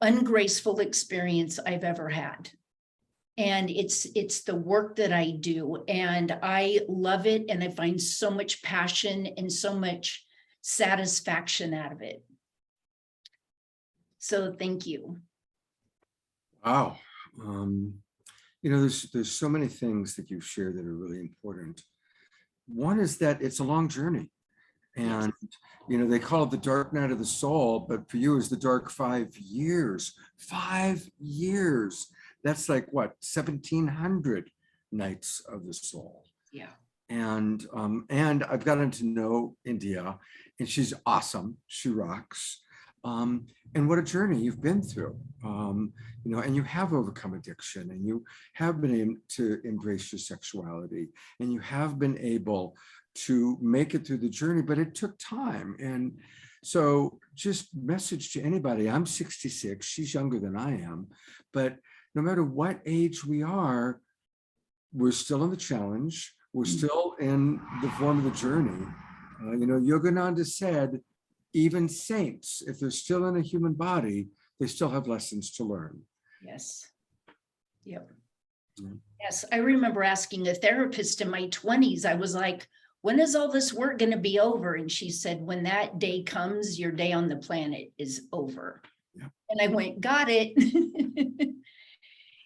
ungraceful experience I've ever had. And it's the work that I do, and I love it, and I find so much passion and so much satisfaction out of it. So thank you. Wow. You know, there's so many things that you've shared that are really important. One is that it's a long journey. And, you know, they call it the dark night of the soul, but for you it's the dark 5 years. 5 years. That's like what, 1,700 nights of the soul. Yeah. And I've gotten to know India, and she's awesome. She rocks. And what a journey you've been through. You know, and you have overcome addiction, and you have been able to embrace your sexuality, and you have been able to make it through the journey, but it took time. And so just message to anybody, I'm 66, she's younger than I am, but no matter what age we are, we're still in the challenge. We're still in the form of the journey. You know, Yogananda said, even saints, if they're still in a human body, they still have lessons to learn. Yes. Yep. Yeah. Yes. I remember asking a therapist in my 20s, I was like, when is all this work going to be over? And she said, when that day comes, your day on the planet is over. Yeah. And I went, got it.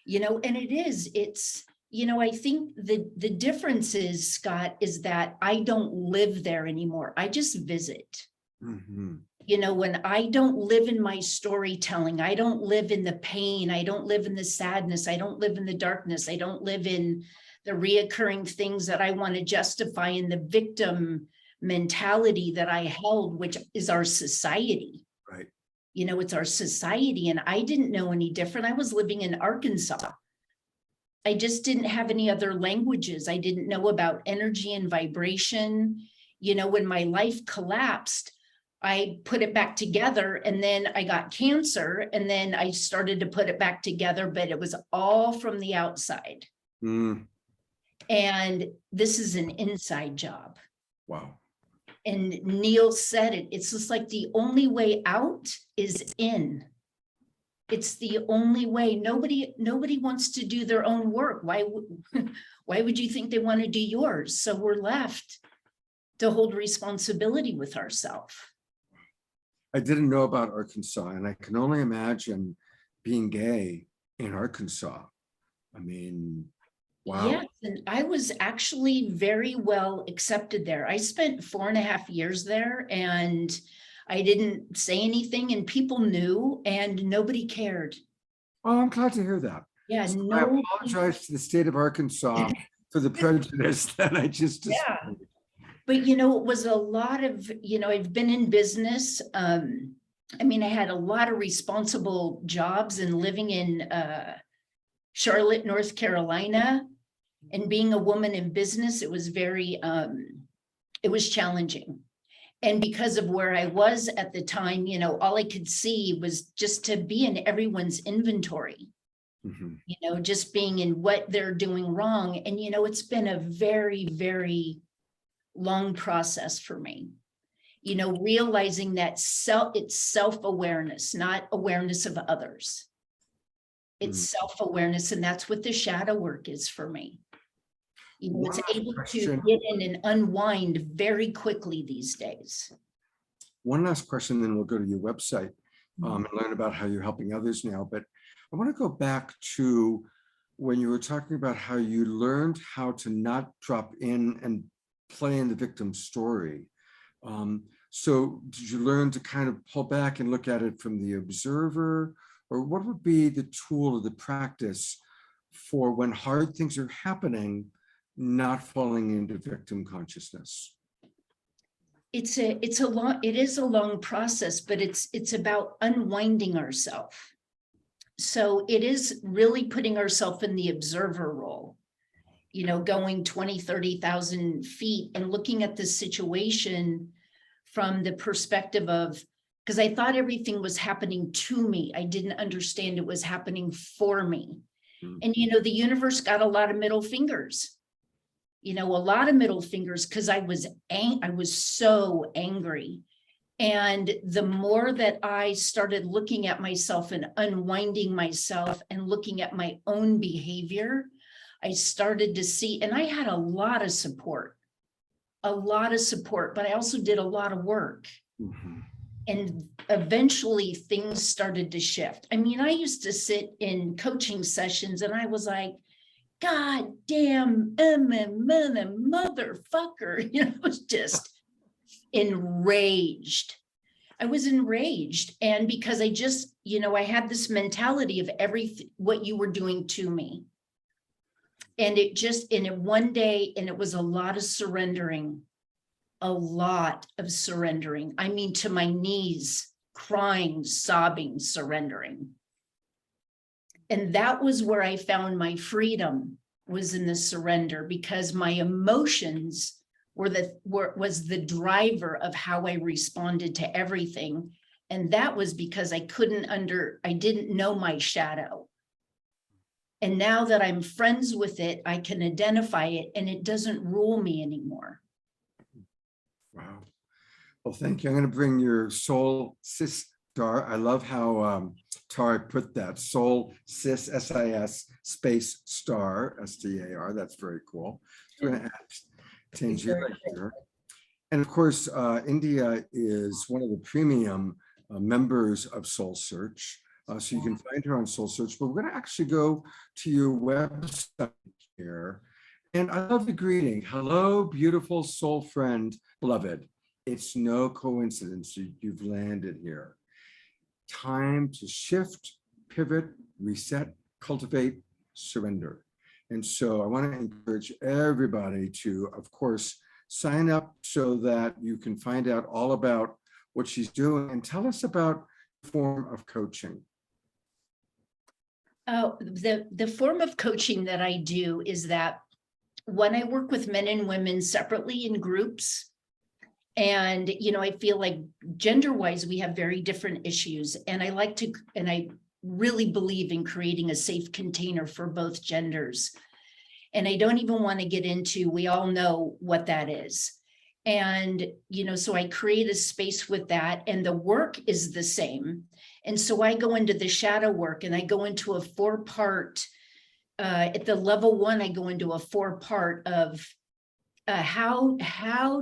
You know, and it's, you know, I think the difference is, Scott, is that I don't live there anymore. I just visit. Mm-hmm. You know, when I don't live in my storytelling, I don't live in the pain, I don't live in the sadness, I don't live in the darkness, I don't live in the reoccurring things that I want to justify in the victim mentality that I held, which is our society. Right. You know, it's our society. And I didn't know any different. I was living in Arkansas. I just didn't have any other languages. I didn't know about energy and vibration. You know, when my life collapsed, I put it back together, and then I got cancer, and then I started to put it back together, but it was all from the outside. Mm, And this is an inside job. wow. And Neal said it, it's just like the only way out is in. It's the only way. Nobody wants to do their own work. Why would you think they want to do yours? So we're left to hold responsibility with ourselves. I didn't know about Arkansas, and I can only imagine being gay in Arkansas. I mean, wow. Yes, and I was actually very well accepted there. I spent 4.5 years there, and I didn't say anything, and people knew, and nobody cared. Oh, I'm glad to hear that. Yeah, So I no. apologize to the state of Arkansas for the prejudice that I just Yeah. displayed. But it was a lot of, I've been in business. I mean, I had a lot of responsible jobs, and living in Charlotte, North Carolina, and being a woman in business, it was very, it was challenging. And because of where I was at the time, all I could see was just to be in everyone's inventory, Mhm. just being in what they're doing wrong. And, it's been a very, very long process for me, realizing that it's self-awareness, not awareness of others. It's self-awareness, and that's what the shadow work is for me. It's One last able to question. get in and unwind very quickly these days. One last question, then we'll go to your website and learn about how you're helping others now. But I want to go back to when you were talking about how you learned how to not drop in and play in the victim's story. So did you learn to kind of pull back and look at it from the observer? Or what would be the tool or the practice for when hard things are happening, not falling into victim consciousness? It is a long process, but it's about unwinding ourselves. So it is really putting ourselves in the observer role, going 20, 30,000 feet and looking at the situation from the perspective of, because I thought everything was happening to me. I didn't understand it was happening for me. And, the universe got a lot of middle fingers, a lot of middle fingers, because I was so angry. And the more that I started looking at myself and unwinding myself and looking at my own behavior, I started to see, and I had a lot of support, but I also did a lot of work. And eventually things started to shift. I mean, I used to sit in coaching sessions and I was like, God damn, motherfucker. I was just enraged. I was enraged. And because I just, I had this mentality of everything, what you were doing to me. And one day, and it was a lot of surrendering. A lot of surrendering. I mean, to my knees, crying, sobbing, surrendering. And that was where I found my freedom, was in the surrender, because my emotions was the driver of how I responded to everything. And that was because I didn't know my shadow. And now that I'm friends with it, I can identify it, and it doesn't rule me anymore. Wow. Well, thank you. I'm going to bring your soul sis star. I love how Tarek put that, soul sis, S-I-S space star, S-T-A-R. That's very cool. So we're going to add Tanjila here. And of course, India is one of the premium members of SoulSearch. So you can find her on SoulSearch, but we're going to actually go to your website here. And I love the greeting. Hello, beautiful soul friend, beloved. It's no coincidence you've landed here. Time to shift, pivot, reset, cultivate, surrender. And so I want to encourage everybody to, of course, sign up so that you can find out all about what she's doing, and tell us about the form of coaching. The form of coaching that I do is that when I work with men and women separately in groups, And, you know, I feel like gender-wise, we have very different issues. And I really believe in creating a safe container for both genders. And I don't even want to get into, we all know what that is. And, you know, so I create a space with that, and the work is the same. And so I go into the shadow work, and I go into a 4-part, at the level 1, I go into a 4-part of how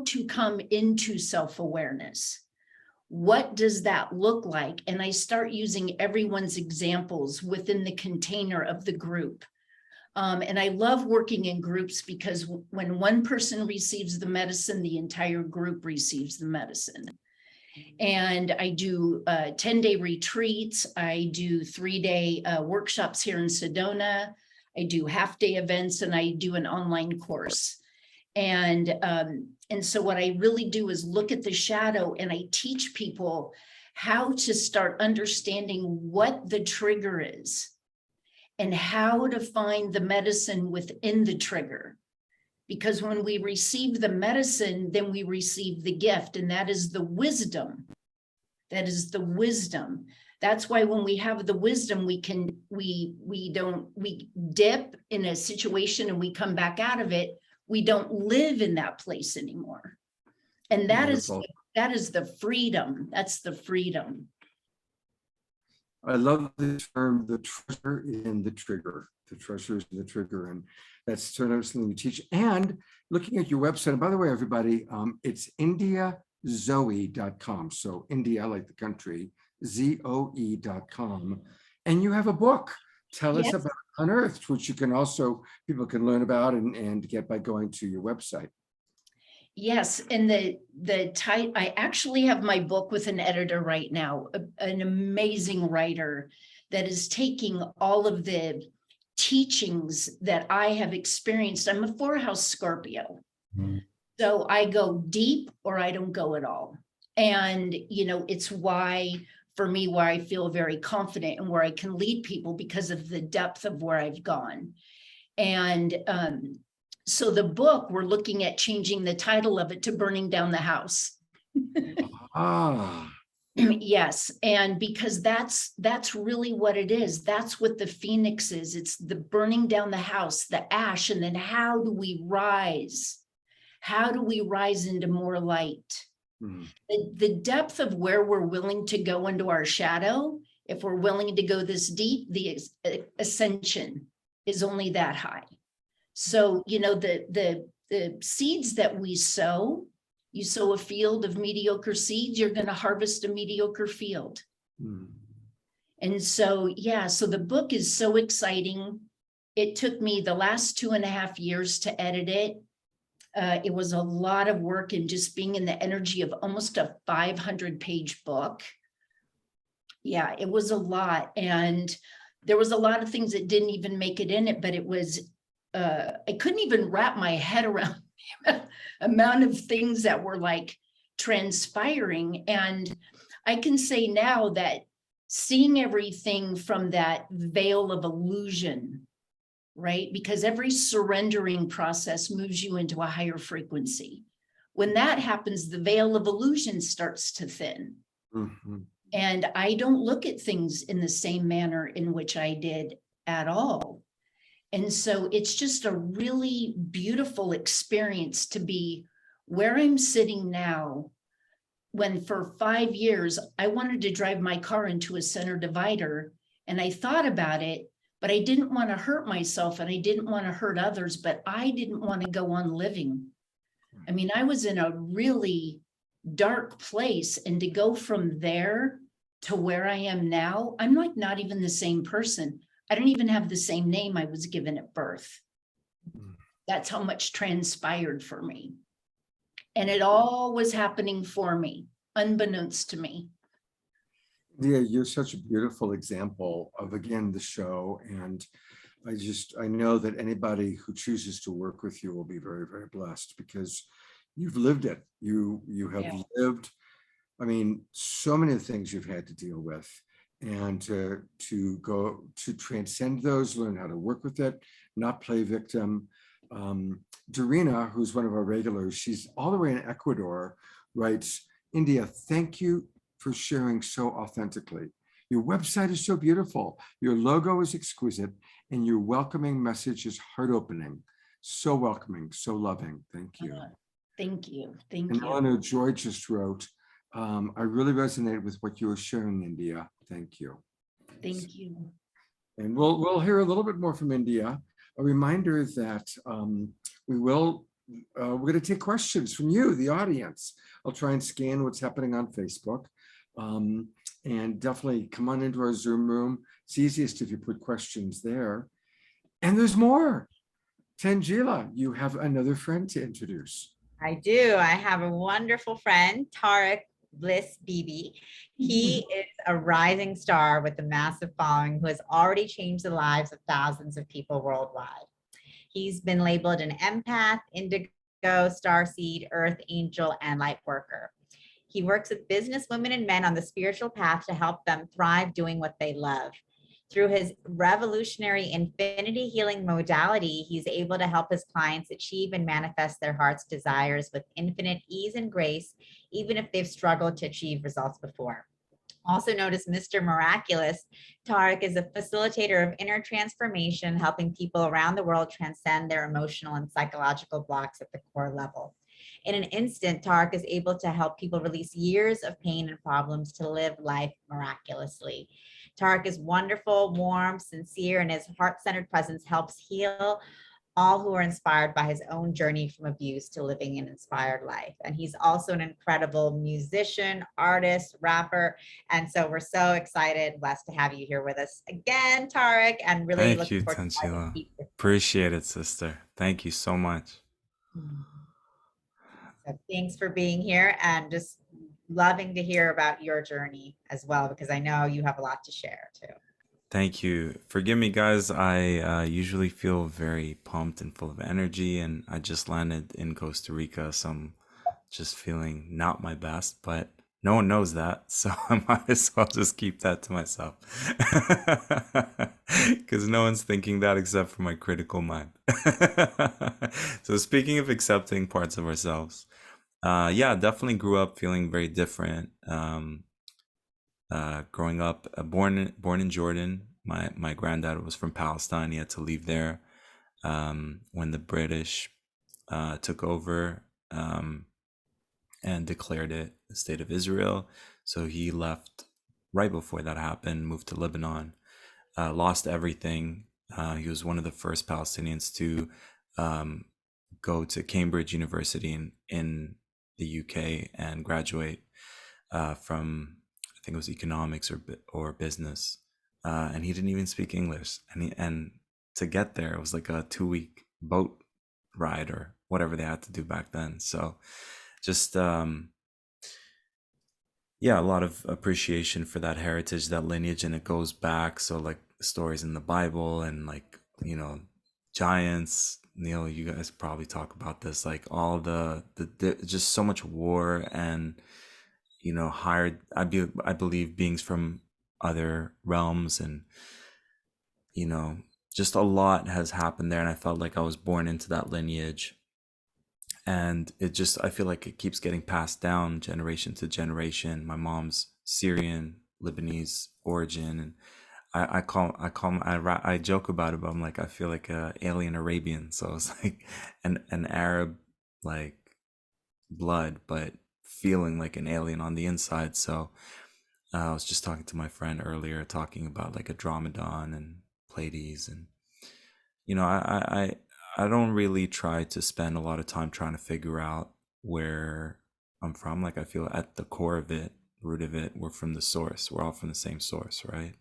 to come into self-awareness. What does that look like? And I start using everyone's examples within the container of the group. And I love working in groups, because when one person receives the medicine, the entire group receives the medicine. And I do 10-day retreats. I do 3-day workshops here in Sedona. I do half-day events, and I do an online course. And so what I really do is look at the shadow, and I teach people how to start understanding what the trigger is and how to find the medicine within the trigger. Because when we receive the medicine, then we receive the gift, and that is the wisdom. That is the wisdom. That's why when we have the wisdom, we dip in a situation and we come back out of it. We don't live in that place anymore. And that is the freedom. That's the freedom. I love the term, the treasure in the trigger. The treasure is in the trigger. And that's certainly something you teach. And looking at your website, and by the way, everybody, it's indiazoe.com. So India, like the country, ZOE.com. And you have a book. Tell us about Unearthed, which you can also, people can learn about and get by going to your website. Yes, and the title, I actually have my book with an editor right now, an amazing writer that is taking all of the teachings that I have experienced. I'm a 4-house Scorpio. So I go deep or I don't go at all. And, you know, it's why, for me, where I feel very confident and where I can lead people, because of the depth of where I've gone. And so the book, we're looking at changing the title of it to Burning Down the House. Yes, and because that's really what it is. That's what the phoenix is. It's the burning down the house, the ash, and then how do we rise? How do we rise into more light? The depth of where we're willing to go into our shadow, if we're willing to go this deep, the ascension is only that high. So, you know, the seeds that we sow, you sow a field of mediocre seeds, you're going to harvest a mediocre field. And so, yeah, so the book is so exciting. It took me the last 2.5 years to edit it. It was a lot of work, and just being in the energy of almost a 500-page book. Yeah, it was a lot. And there was a lot of things that didn't even make it in it, but it was, I couldn't even wrap my head around the amount of things that were like transpiring. And I can say now that seeing everything from that veil of illusion, right? Because every surrendering process moves you into a higher frequency. When that happens, the veil of illusion starts to thin. And I don't look at things in the same manner in which I did at all. And so it's just a really beautiful experience to be where I'm sitting now, when for 5 years, I wanted to drive my car into a center divider, and I thought about it, but I didn't want to hurt myself and I didn't want to hurt others, but I didn't want to go on living. I mean, I was in a really dark place, and to go from there to where I am now, I'm like not even the same person. I don't even have the same name I was given at birth. That's how much transpired for me. And it all was happening for me, unbeknownst to me. Yeah, you're such a beautiful example of, again, the show. And I know that anybody who chooses to work with you will be very, very blessed, because you've lived it. You have lived, I mean, so many things you've had to deal with. And to go to transcend those, learn how to work with it, not play victim, Dorina, who's one of our regulars, she's all the way in Ecuador, writes, India, thank you for sharing so authentically. Your website is so beautiful. Your logo is exquisite, and your welcoming message is heart-opening. So welcoming, so loving. Thank you. Thank you. Thank And you. Eleanor Joy just wrote, I really resonate with what you were sharing, India. Thank you. Thank you. And we'll hear a little bit more from India. A reminder that we're going to take questions from you, the audience. I'll try and scan what's happening on Facebook. And definitely come on into our Zoom room. It's easiest if you put questions there. And there's more. Tanjila, you have another friend to introduce. I do. I have a wonderful friend, Tarek Bliss Bibi. He is a rising star with a massive following who has already changed the lives of thousands of people worldwide. He's been labeled an empath, indigo, starseed, earth angel, and light worker. He works with business women and men on the spiritual path to help them thrive doing what they love. Through his revolutionary infinity healing modality, he's able to help his clients achieve and manifest their heart's desires with infinite ease and grace, even if they've struggled to achieve results before. Also known as Mr. Miraculous, Tarek is a facilitator of inner transformation, helping people around the world transcend their emotional and psychological blocks at the core level. In an instant, Tarek is able to help people release years of pain and problems to live life miraculously. Tarek is wonderful, warm, sincere, and his heart-centered presence helps heal all who are inspired by his own journey from abuse to living an inspired life. And he's also an incredible musician, artist, rapper. And so we're so excited, blessed to have you here with us again, Tarek, and really Thank you, looking forward to Tanjila. diving deep. Appreciate it, sister. Thank you so much. So thanks for being here, and just loving to hear about your journey as well, because I know you have a lot to share too. Thank you. Forgive me, guys. I usually feel very pumped and full of energy, and I just landed in Costa Rica, so I'm just feeling not my best, but no one knows that, so I might as well just keep that to myself. Because no one's thinking that except for my critical mind. So speaking of accepting parts of ourselves, yeah, definitely grew up feeling very different. Growing up, born in Jordan. My granddad was from Palestine. He had to leave there when the British took over and declared it the state of Israel. So he left right before that happened, moved to Lebanon, lost everything. He was one of the first Palestinians to go to Cambridge University in the UK and graduate from, I think it was economics or business, and he didn't even speak English. And to get there, it was like a 2-week boat ride or whatever they had to do back then. So just yeah, a lot of appreciation for that heritage, that lineage, and it goes back. So like stories in the Bible and like, you know, giants. Neal, you guys probably talk about this, like all the just so much war and, you know, hired, I believe, beings from other realms, and, you know, just a lot has happened there, and I felt like I was born into that lineage, and it just, I feel like it keeps getting passed down generation to generation. My mom's Syrian Lebanese origin, and I joke about it, but I'm like, I feel like a alien Arabian, so it's like an Arab like blood, but feeling like an alien on the inside. So I was just talking to my friend earlier, talking about like a Dromedon and Pleiades, and you know, I don't really try to spend a lot of time trying to figure out where I'm from. Like I feel at the core of it, root of it, we're from the source. We're all from the same source, right?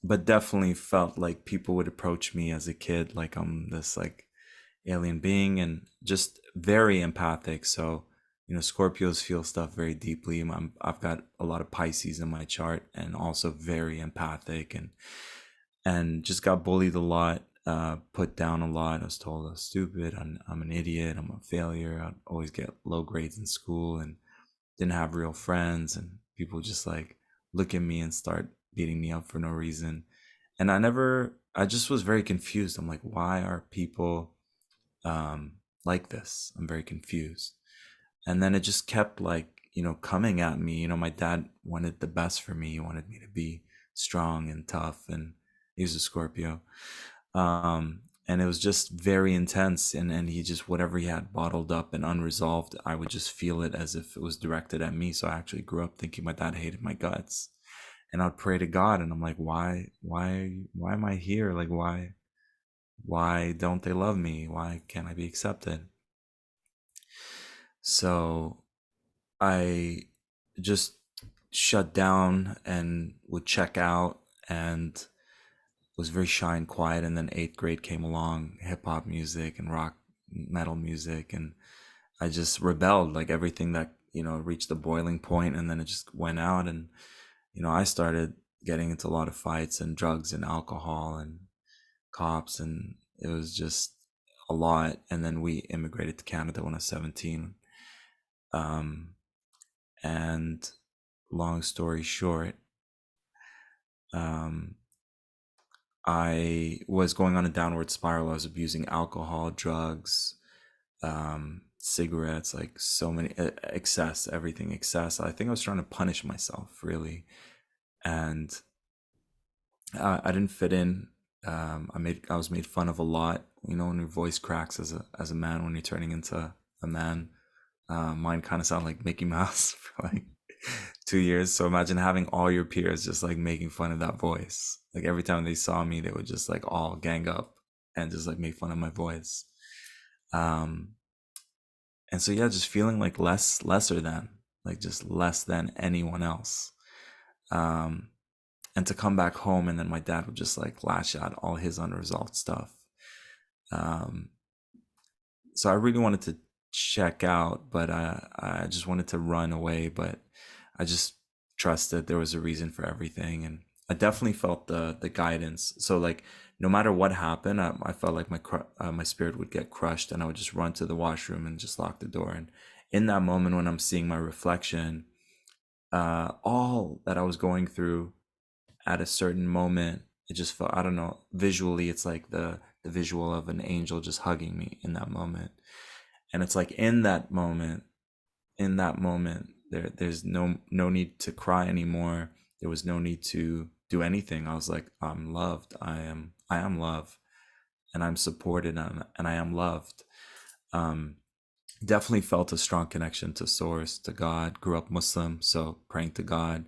But definitely felt like people would approach me as a kid like I'm this like alien being, and just very empathic. So, you know, Scorpios feel stuff very deeply. I've got a lot of Pisces in my chart, and also very empathic, and just got bullied a lot, put down a lot. I was told I was stupid, I'm an idiot, I'm a failure. I'd always get low grades in school and didn't have real friends, and people just like look at me and start beating me up for no reason. And I never I just was very confused. I'm like, why are people like this? I'm very confused. And then it just kept like, coming at me. My dad wanted the best for me. He wanted me to be strong and tough, and he was a Scorpio. And it was just very intense. And he just, whatever he had bottled up and unresolved, I would just feel it as if it was directed at me. So I actually grew up thinking my dad hated my guts. And I'd pray to God, and I'm like, why am I here? Like, why don't they love me? Why can't I be accepted? So I just shut down and would check out, and was very shy and quiet. And then 8th grade came along, hip hop music and rock metal music, and I just rebelled, like everything that reached the boiling point, and then it just went out. And I started getting into a lot of fights and drugs and alcohol and cops, and it was just a lot. And then we immigrated to Canada when I was 17. And long story short, I was going on a downward spiral. I was abusing alcohol, drugs, cigarettes, like so many, excess, everything excess. I think I was trying to punish myself, really. And I didn't fit in. I was made fun of a lot. When your voice cracks as a man, when you're turning into a man. Mine kind of sounded like Mickey Mouse for like 2 years. So imagine having all your peers just like making fun of that voice. Like every time they saw me, they would just like all gang up and just like make fun of my voice. And so yeah, just feeling like lesser than, like just less than anyone else. And to come back home, and then my dad would just like lash out all his unresolved stuff. So I really wanted to check out, but I just wanted to run away. But I just trusted there was a reason for everything, and I definitely felt the guidance. So like no matter what happened, I felt like my spirit would get crushed, and I would just run to the washroom and just lock the door. And in that moment when I'm seeing my reflection, all that I was going through at a certain moment, it just felt, I don't know, visually it's like the visual of an angel just hugging me in that moment. And it's like in that moment there's no need to cry anymore. There was no need to do anything. I was like, I'm loved. I am love, and I'm supported, and I am loved. Definitely felt a strong connection to source, to God. Grew up Muslim, so praying to God.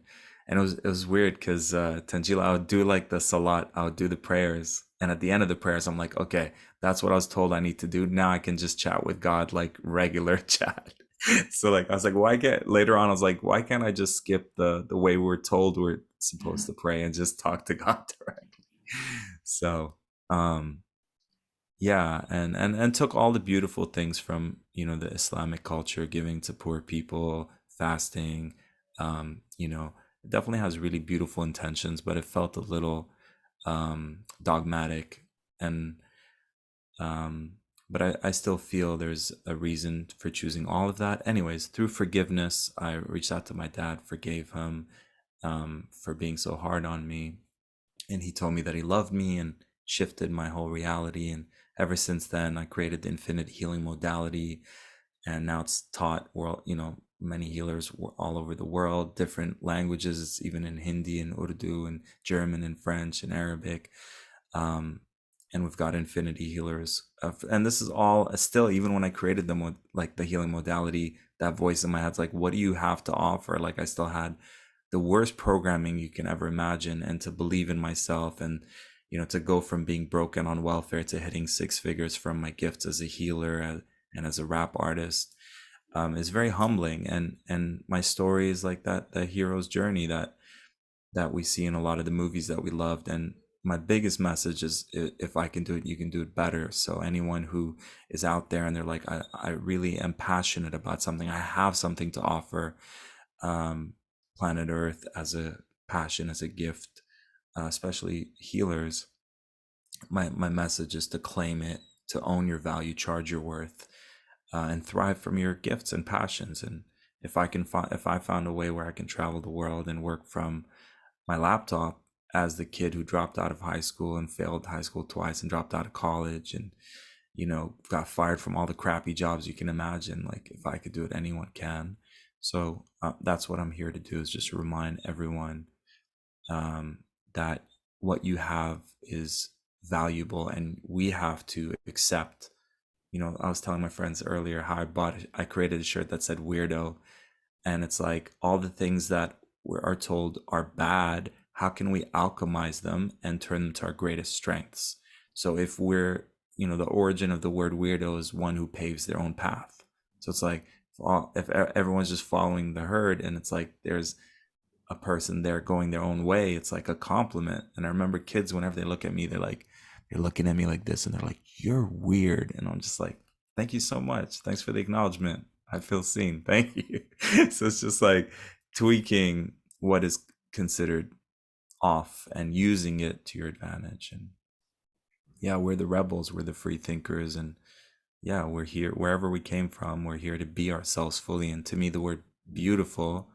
And it was weird because Tanjila, I would do like the salat, I would do the prayers, and at the end of the prayers I'm like, okay, that's what I was told I need to do. Now I can just chat with God like regular chat. So like I was like, later on I was like, why can't I just skip the way we're told we're supposed to pray and just talk to God directly? So yeah, and took all the beautiful things from the Islamic culture, giving to poor people, fasting. It definitely has really beautiful intentions, but it felt a little dogmatic. And but I still feel there's a reason for choosing all of that. Anyways, through forgiveness, I reached out to my dad, forgave him for being so hard on me, and he told me that he loved me and shifted my whole reality. And ever since then, I created the infinite healing modality, and now it's taught many healers all over the world, different languages, even in Hindi and Urdu and German and French and Arabic. And we've got infinity healers. And this is all still, even when I created them, like the healing modality, that voice in my head's like, what do you have to offer? Like I still had the worst programming you can ever imagine, and to believe in myself, and to go from being broken on welfare to hitting 6 figures from my gifts as a healer and as a rap artist is very humbling. And my story is like that, the hero's journey that we see in a lot of the movies that we loved. And my biggest message is, if I can do it, you can do it better. So anyone who is out there and they're like, I really am passionate about something, I have something to offer planet Earth as a passion, as a gift, especially healers, my message is to claim it, to own your value, charge your worth, and thrive from your gifts and passions. And if I found a way where I can travel the world and work from my laptop as the kid who dropped out of high school and failed high school twice and dropped out of college and, you know, got fired from all the crappy jobs you can imagine. Like, if I could do it, anyone can. So that's what I'm here to do, is just remind everyone that what you have is valuable, and we have to accept. You know, I was telling my friends earlier how I created a shirt that said weirdo, and it's like, all the things that we are told are bad, how can we alchemize them and turn them to our greatest strengths? So if we're, you know, the origin of the word weirdo is one who paves their own path. So it's like, if everyone's just following the herd, and it's like there's a person there going their own way, it's like a compliment. And I remember kids, whenever they look at me, they're looking at me like this, and they're like, "You're weird." And I'm just like, "Thank you so much. Thanks for the acknowledgement. I feel seen. Thank you." So it's just like tweaking what is considered off and using it to your advantage. And yeah, we're the rebels, we're the free thinkers, and yeah, we're here wherever we came from. We're here to be ourselves fully. And to me, the word beautiful,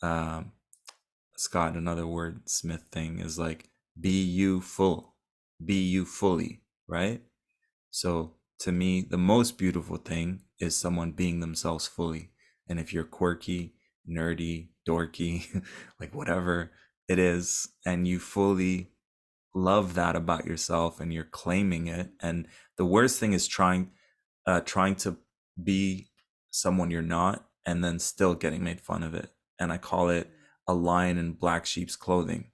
Scott, another wordsmith thing, is like, be you full, be you fully, right? So to me, the most beautiful thing is someone being themselves fully. And if you're quirky, nerdy, dorky, like whatever it is, and you fully love that about yourself and you're claiming it. And the worst thing is trying to be someone you're not and then still getting made fun of it. And I call it a lion in black sheep's clothing.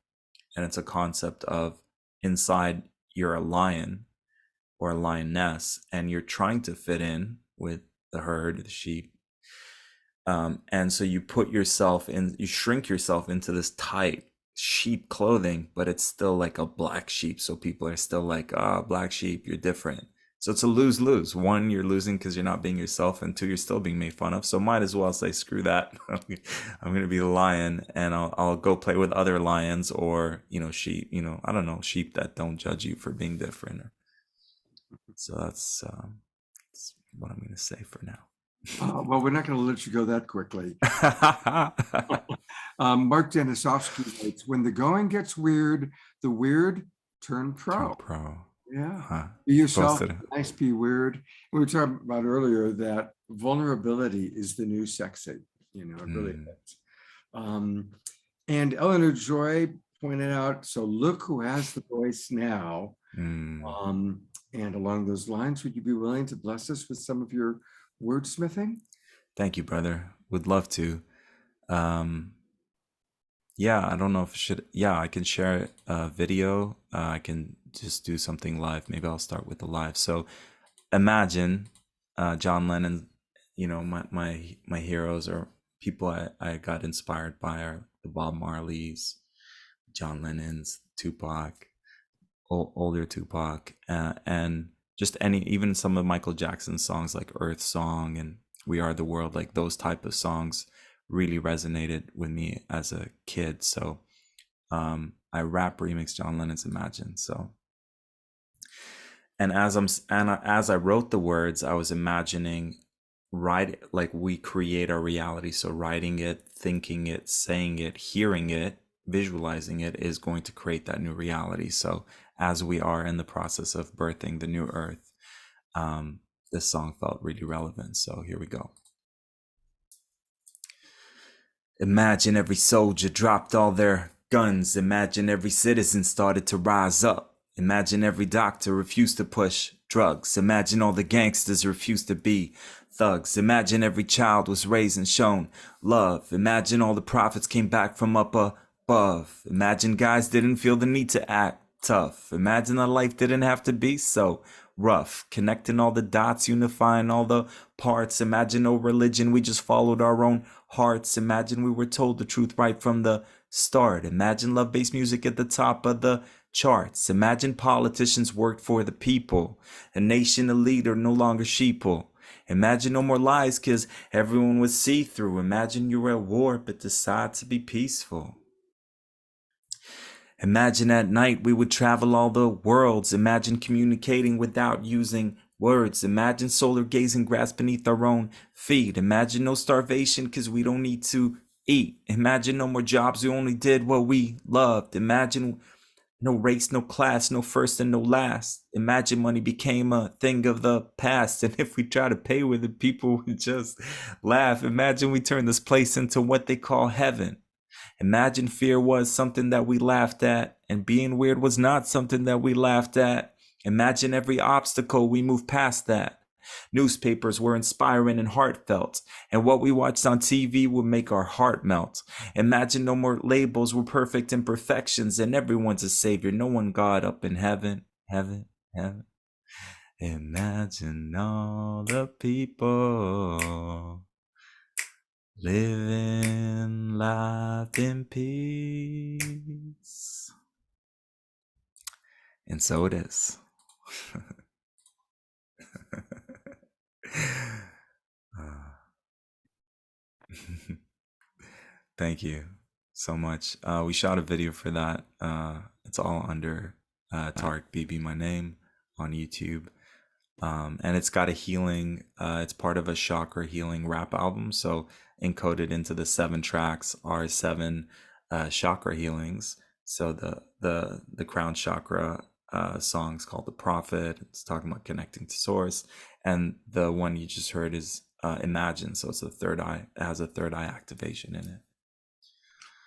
And it's a concept of, inside you're a lion or a lioness, and you're trying to fit in with the herd, the sheep. And so you put yourself in, you shrink yourself into this tight sheep clothing, but it's still like a black sheep. So people are still like, "Ah, black sheep, you're different." So it's a lose-lose. One, you're losing because you're not being yourself, and two, you're still being made fun of. So might as well say, screw that. I'm going to be the lion, and I'll go play with other lions, or, you know, sheep, you know, I don't know, sheep that don't judge you for being different. So that's what I'm going to say for now. Well, we're not going to let you go that quickly. Mark Denisovsky writes, "When the going gets weird, the weird turn pro." Yeah. Be yourself, nice, be weird. We were talking about earlier that vulnerability is the new sexy. You know, it really is. And Eleanor Joy pointed out, so look who has the voice now. And along those lines, would you be willing to bless us with some of your wordsmithing? Thank you, brother. Would love to. Yeah, I don't know if it should. Yeah, I can share a video. I can just do something live. Maybe I'll start with the live. So imagine John Lennon, you know, my heroes, or people I got inspired by, are the Bob Marleys, John Lennon's, Tupac, older Tupac, and just even some of Michael Jackson's songs like Earth Song and We Are the World, like those type of songs really resonated with me as a kid. So I rap remix John Lennon's Imagine. So, and as I wrote the words, I was imagining, like we create our reality. So writing it, thinking it, saying it, hearing it, visualizing it is going to create that new reality. So as we are in the process of birthing the new earth, this song felt really relevant. So here we go. Imagine every soldier dropped all their guns. Imagine every citizen started to rise up. Imagine every doctor refused to push drugs. Imagine all the gangsters refused to be thugs. Imagine every child was raised and shown love. Imagine all the prophets came back from up above. Imagine guys didn't feel the need to act tough. Imagine that life didn't have to be so rough. Connecting all the dots, unifying all the parts. Imagine no religion, we just followed our own hearts. Imagine we were told the truth right from the start. Imagine love-based music at the top of the charts. Imagine politicians worked for the people. A nation, a leader, no longer sheeple. Imagine no more lies, cause everyone was see-through. Imagine you were at war, but decide to be peaceful. Imagine at night we would travel all the worlds. Imagine communicating without using words. Imagine solar gazing grass beneath our own feet. Imagine no starvation cause we don't need to eat. Imagine no more jobs, we only did what we loved. Imagine No race, no class, no first and no last. Imagine money became a thing of the past. And if we try to pay with it, people would just laugh. Imagine we turn this place into what they call heaven. Imagine fear was something that we laughed at, and being weird was not something that we laughed at. Imagine every obstacle we moved past that. Newspapers were inspiring and heartfelt, and what we watched on TV would make our heart melt. Imagine no more labels were perfect imperfections, and everyone's a savior, no one God up in heaven, heaven, heaven. Imagine all the people living life in peace. And so it is. Thank you so much. We shot a video for that. It's all under Tarek Bibi, my name, on YouTube. And it's got a healing, it's part of a chakra healing rap album. So encoded into the 7 tracks are 7 chakra healings. So the crown chakra song's called The Prophet. It's talking about connecting to source. And the one you just heard is Imagine. So it's the third eye. It has a third eye activation in it.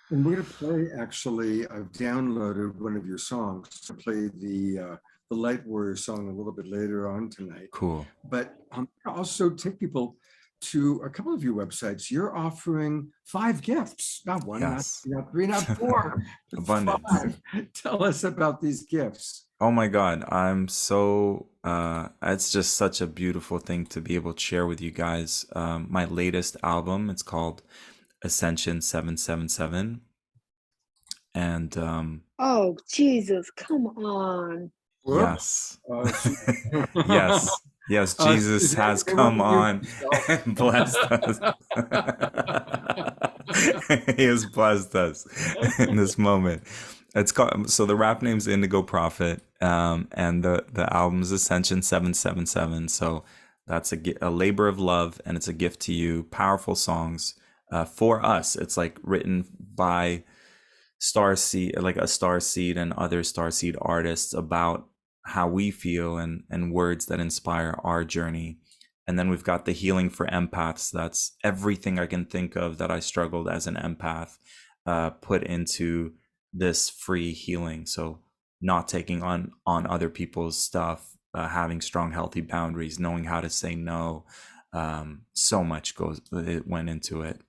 And we're going to play, actually, I've downloaded one of your songs to play the Light Warrior song a little bit later on tonight. Cool. But also take people to a couple of your websites. You're offering 5 gifts, not one, Yes. not 3, not 4, but Abundance. 5. Tell us about these gifts. Oh my God, I'm so, it's just such a beautiful thing to be able to share with you guys. My latest album, it's called Ascension 777. And Oh, Jesus, come on. yes, Yes. yes, Jesus has come on and blessed us. He has blessed us in this moment. It's called, so the rap name's Indigo Prophet, and the album's Ascension 777. So that's a labor of love, and it's a gift to you. Powerful songs for us. It's like written by Starseed, like a Starseed and other Starseed artists about how we feel, and words that inspire our journey. And then we've got the healing for empaths. That's everything I can think of that I struggled as an empath, put into this free healing. So not taking on other people's stuff, having strong, healthy boundaries, knowing how to say no. So much went into it.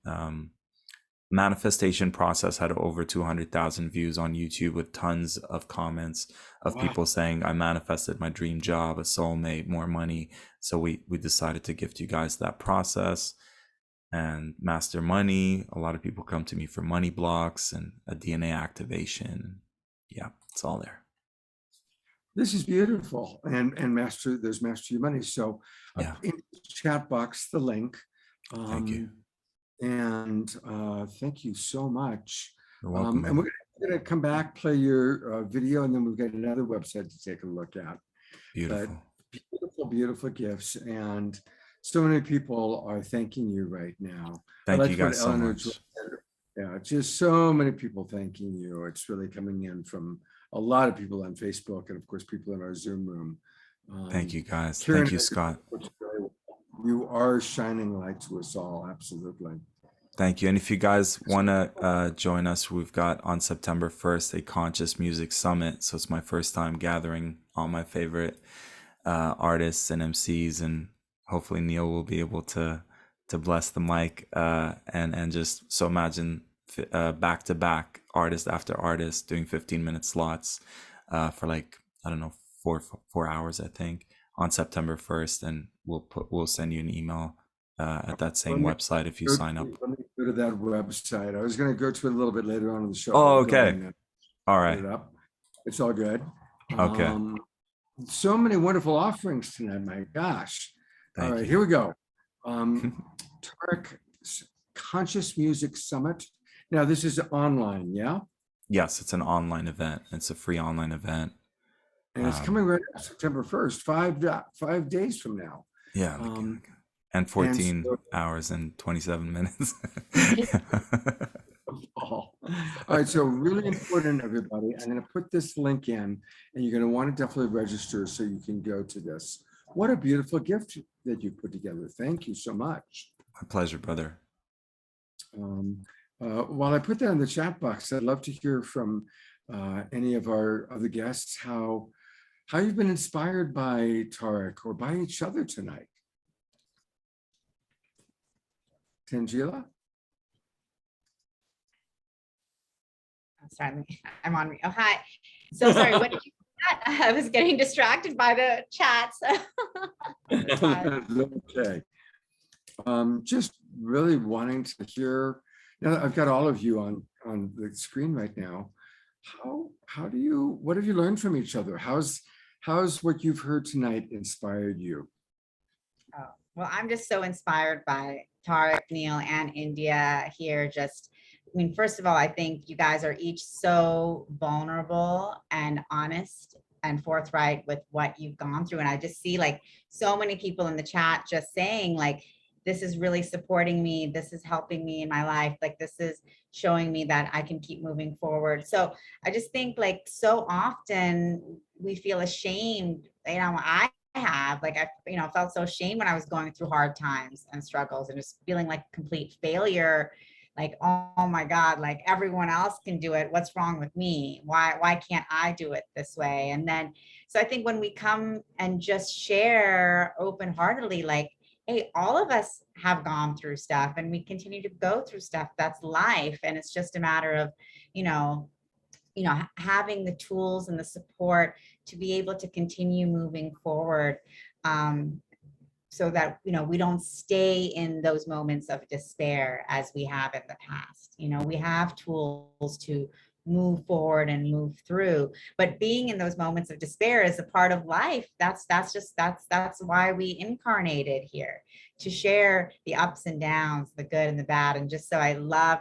Manifestation process had over 200,000 views on YouTube, with tons of comments of people saying, I manifested my dream job, a soulmate, more money. So we decided to gift you guys that process. And Master Money, a lot of people come to me for money blocks and a DNA activation. Yeah, it's all there. This is beautiful. And there's Master Your Money. So Yeah. in the chat box, the link. Thank you. And thank you so much. You're welcome. And we're going to come back, play your video, and then we've got another website to take a look at. Beautiful. But beautiful, beautiful gifts. And so many people are thanking you right now. Thank you guys so much. Yeah, just so many people thanking you. It's really coming in from a lot of people on Facebook, and of course, people in our Zoom room. Thank you guys. Karen, Thank you, Scott. You are shining light to us all. Absolutely. Thank you. And if you guys want to join us, we've got on September 1st a Conscious Music Summit. So it's my first time gathering all my favorite artists and MCs, and hopefully Neal will be able to bless the mic, and just, so imagine back to back, artist after artist, doing 15-minute slots for like, I don't know, 4 hours, I think, on September 1st, and we'll send you an email at that same website if you sign up. Let me go to that website. I was going to go to it a little bit later on in the show. Oh, okay. All right. It's all good. Okay. So many wonderful offerings tonight. My gosh. Thank All right, you. here we go. Tarek Conscious Music Summit. Now, this is online, yeah? Yes, it's an online event. It's a free online event. And it's coming right up September 1st, 5 days from now. Yeah. And 14 hours and 27 minutes. All right, so really important, everybody. I'm going to put this link in, and you're going to want to definitely register so you can go to this. What a beautiful gift that you put together. Thank you so much. My pleasure, brother. While I put that in the chat box, I'd love to hear from any of our other guests how you've been inspired by Tarek or by each other tonight. Tanjila? I'm sorry, I'm on. Oh, hi. So sorry. What did you? I was getting distracted by the chats. Okay. Just really wanting to hear. Now I've got all of you on the screen right now. What have you learned from each other? How's what you've heard tonight inspired you? Oh, well, I'm just so inspired by Tarek, Neal, and India here. I mean, first of all, I think you guys are each so vulnerable and honest and forthright with what you've gone through. And I just see like so many people in the chat just saying like, this is really supporting me. This is helping me in my life. Like, this is showing me that I can keep moving forward. So I just think like so often we feel ashamed. I have like, I felt so ashamed when I was going through hard times and struggles and just feeling like complete failure. Like, oh my God, like everyone else can do it. What's wrong with me? Why can't I do it this way? And then, so I think when we come and just share open-heartedly, like, hey, all of us have gone through stuff and we continue to go through stuff. That's life. And it's just a matter of, having the tools and the support to be able to continue moving forward. So that, we don't stay in those moments of despair as we have in the past. We have tools to move forward and move through, but being in those moments of despair is a part of life. That's why we incarnated here, to share the ups and downs, the good and the bad. And just so I love,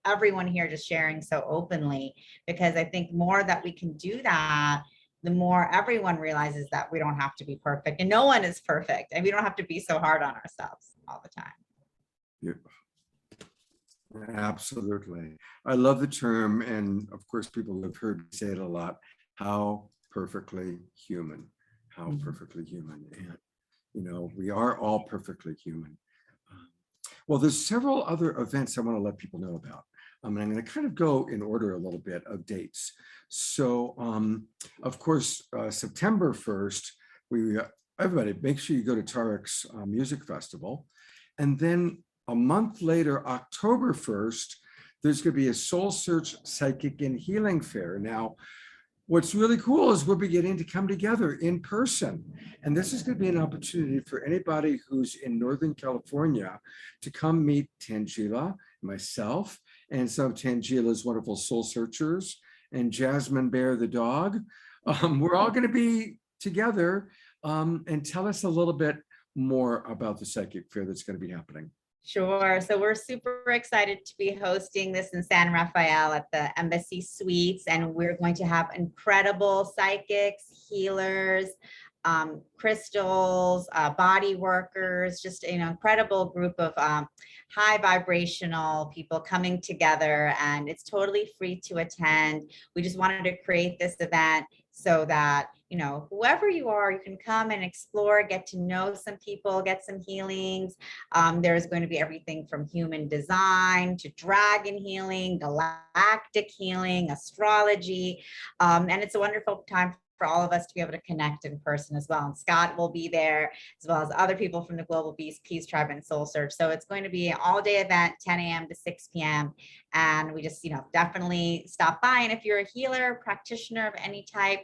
everyone here just sharing so openly, because I think more that we can do that, the more everyone realizes that we don't have to be perfect, and no one is perfect, and we don't have to be so hard on ourselves all the time. Yeah. Absolutely. I love the term, and of course people have heard me say it a lot, how perfectly human, how perfectly human. And we are all perfectly human. Well, there's several other events I want to let people know about. And I'm going to kind of go in order a little bit of dates. So, of course, September 1st, everybody make sure you go to Tarek's music festival. And then a month later, October 1st, there's going to be a SoulSearch Psychic and Healing Fair. Now, what's really cool is we'll be getting to come together in person. And this is going to be an opportunity for anybody who's in Northern California to come meet Tanjila, myself, and some of Tanjila's wonderful soul searchers, and Jasmine Bear the dog. We're all going to be together, and tell us a little bit more about the psychic fair that's going to be happening. Sure. So we're super excited to be hosting this in San Rafael at the Embassy Suites, and we're going to have incredible psychics, healers, crystals, body workers, just an incredible group of high vibrational people coming together, and it's totally free to attend. We just wanted to create this event so that, whoever you are, you can come and explore, get to know some people, get some healings. There's going to be everything from human design to dragon healing, galactic healing, astrology. And it's a wonderful time for all of us to be able to connect in person as well. And Scott will be there, as well as other people from the Global Peace Tribe and SoulSearch. So it's going to be an all-day event, 10 a.m. to 6 p.m. And we just, definitely stop by. And if you're a healer, practitioner of any type,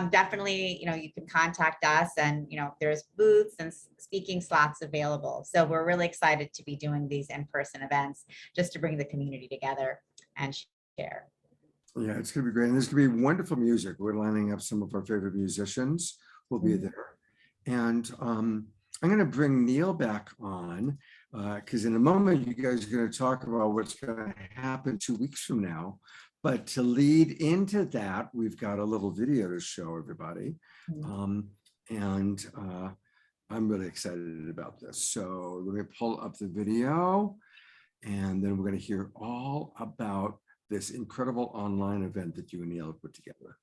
definitely, you can contact us, and, there's booths and speaking slots available. So we're really excited to be doing these in-person events just to bring the community together and share. Yeah, it's going to be great. And there's going to be wonderful music. We're lining up some of our favorite musicians will be there. And I'm going to bring Neal back on because in a moment, you guys are going to talk about what's going to happen 2 weeks from now. But to lead into that, we've got a little video to show everybody. And I'm really excited about this. So let me pull up the video. And then we're going to hear all about this incredible online event that you and Neal have put together.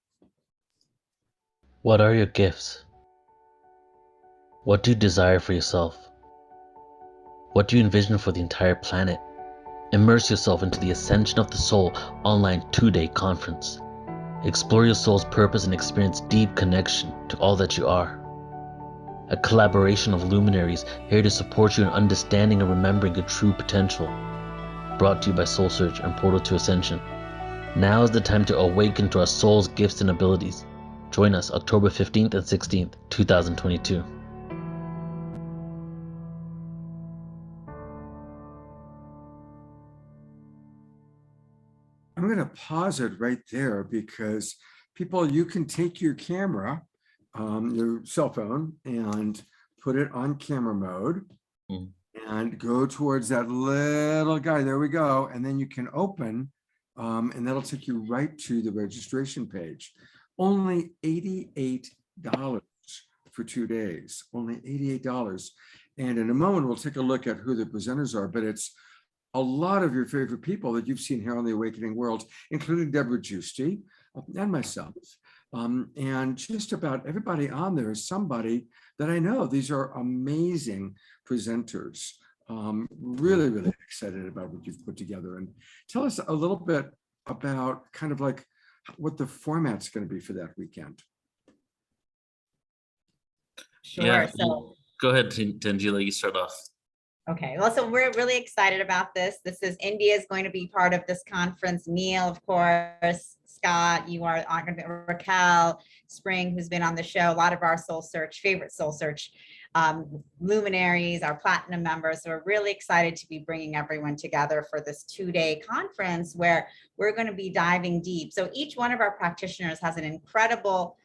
What are your gifts? What do you desire for yourself? What do you envision for the entire planet? Immerse yourself into the Ascension of the Soul online 2-day conference. Explore your soul's purpose and experience deep connection to all that you are. A collaboration of luminaries here to support you in understanding and remembering your true potential. Brought to you by SoulSearch and Portal to Ascension. Now is the time to awaken to our soul's gifts and abilities. Join us October 15th and 16th, 2022. I'm going to pause it right there because people, you can take your camera, your cell phone, and put it on camera mode and go towards that little guy. There we go. And then you can open, and that'll take you right to the registration page. Only $88 for 2 days, only $88. And in a moment, we'll take a look at who the presenters are, but it's a lot of your favorite people that you've seen here on the Awakening World, including Deborah Giusti and myself. And just about everybody on there is somebody that I know. These are amazing presenters. Really, really excited about what you've put together. And tell us a little bit about kind of like what the format's going to be for that weekend. Sure. Yeah, So go ahead, Tanjila, you start off. okay, well, so we're really excited about this. This is India is going to be part of this conference. Neal, of course, Scott, you are going to be Raquel, Spring, who's been on the show. A lot of our favorite SoulSearch luminaries, our platinum members. So we're really excited to be bringing everyone together for this 2-day conference where we're going to be diving deep. So each one of our practitioners has an incredible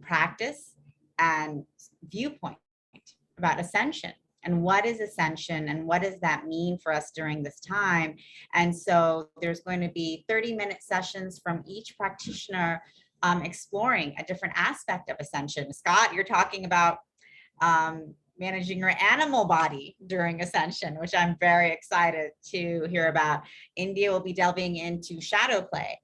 practice and viewpoint about ascension. And what is ascension and what does that mean for us during this time? And so there's going to be 30-minute sessions from each practitioner exploring a different aspect of ascension. Scott, you're talking about managing your animal body during ascension, which I'm very excited to hear about. India will be delving into shadow play.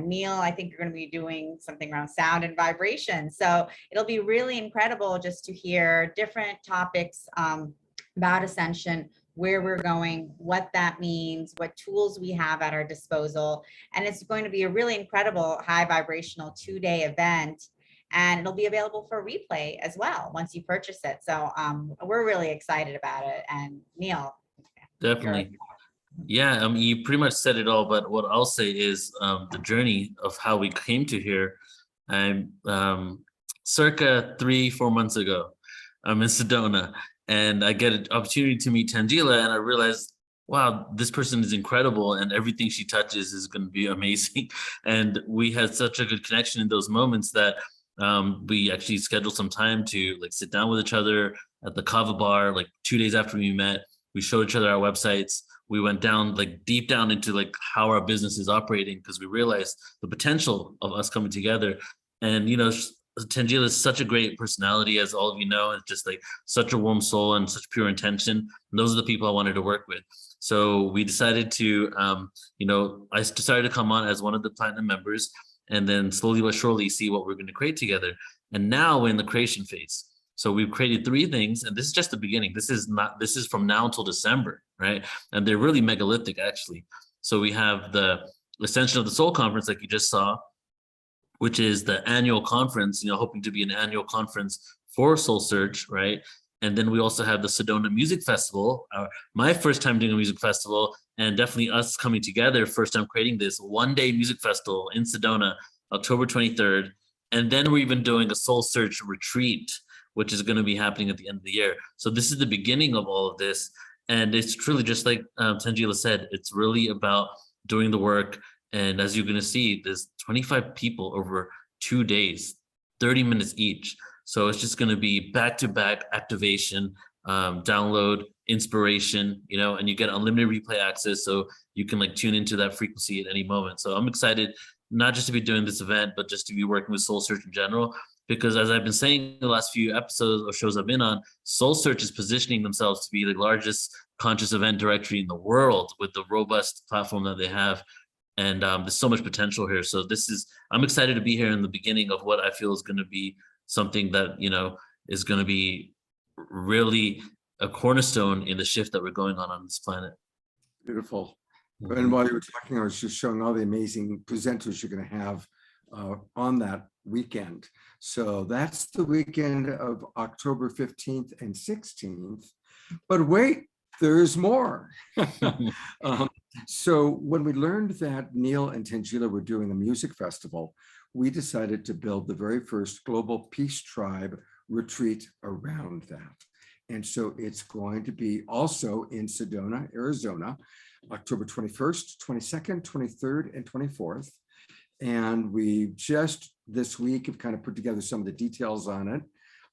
Neal, I think you're going to be doing something around sound and vibration. So it'll be really incredible just to hear different topics about ascension, where we're going, what that means, what tools we have at our disposal. And it's going to be a really incredible high vibrational 2-day event. And it'll be available for replay as well once you purchase it. So we're really excited about it. And Neal. Definitely. Yeah, you pretty much said it all, but what I'll say is the journey of how we came to here. I'm circa 3-4 months ago, I'm in Sedona, and I get an opportunity to meet Tanjila, and I realized, wow, this person is incredible, and everything she touches is going to be amazing. And we had such a good connection in those moments that we actually scheduled some time to like sit down with each other at the Kava bar, like 2 days after we met. We showed each other our websites. We went down like deep down into like how our business is operating because we realized the potential of us coming together. And, you know, Tanjila is such a great personality, as all of you know. It's just like such a warm soul and such pure intention. And those are the people I wanted to work with. So we decided to, you know, I decided to come on as one of the platinum members and then slowly but surely see what we're going to create together. And now we're in the creation phase. So we've created 3 things, and this is just the beginning. This is from now until December, right? And they're really megalithic, actually. So we have the Ascension of the Soul Conference, like you just saw, which is the annual conference, you know, hoping to be an annual conference for SoulSearch, right? And then we also have the Sedona Music Festival, my first time doing a music festival, and definitely us coming together, first time creating this 1-day music festival in Sedona, October 23rd. And then we're even doing a SoulSearch retreat, which is going to be happening at the end of the year. So this is the beginning of all of this. And it's truly just like Tanjila said, it's really about doing the work. And as you're going to see, there's 25 people over 2 days, 30 minutes each. So it's just going to be back-to-back activation, download, inspiration, you know, and you get unlimited replay access. So you can like tune into that frequency at any moment. So I'm excited not just to be doing this event, but just to be working with SoulSearch in general. Because as I've been saying the last few episodes or shows I've been on, SoulSearch is positioning themselves to be the largest conscious event directory in the world with the robust platform that they have. And there's so much potential here. So I'm excited to be here in the beginning of what I feel is going to be something that, is going to be really a cornerstone in the shift that we're going on this planet. Beautiful. Mhm. And while you were talking, I was just showing all the amazing presenters you're going to have on that weekend. So that's the weekend of October 15th and 16th. But wait, there's more. So when we learned that Neal and Tanjila were doing a music festival, we decided to build the very first global Peace Tribe retreat around that. And so it's going to be also in Sedona, Arizona, October 21st, 22nd, 23rd, and 24th. And we just this week have kind of put together some of the details on it.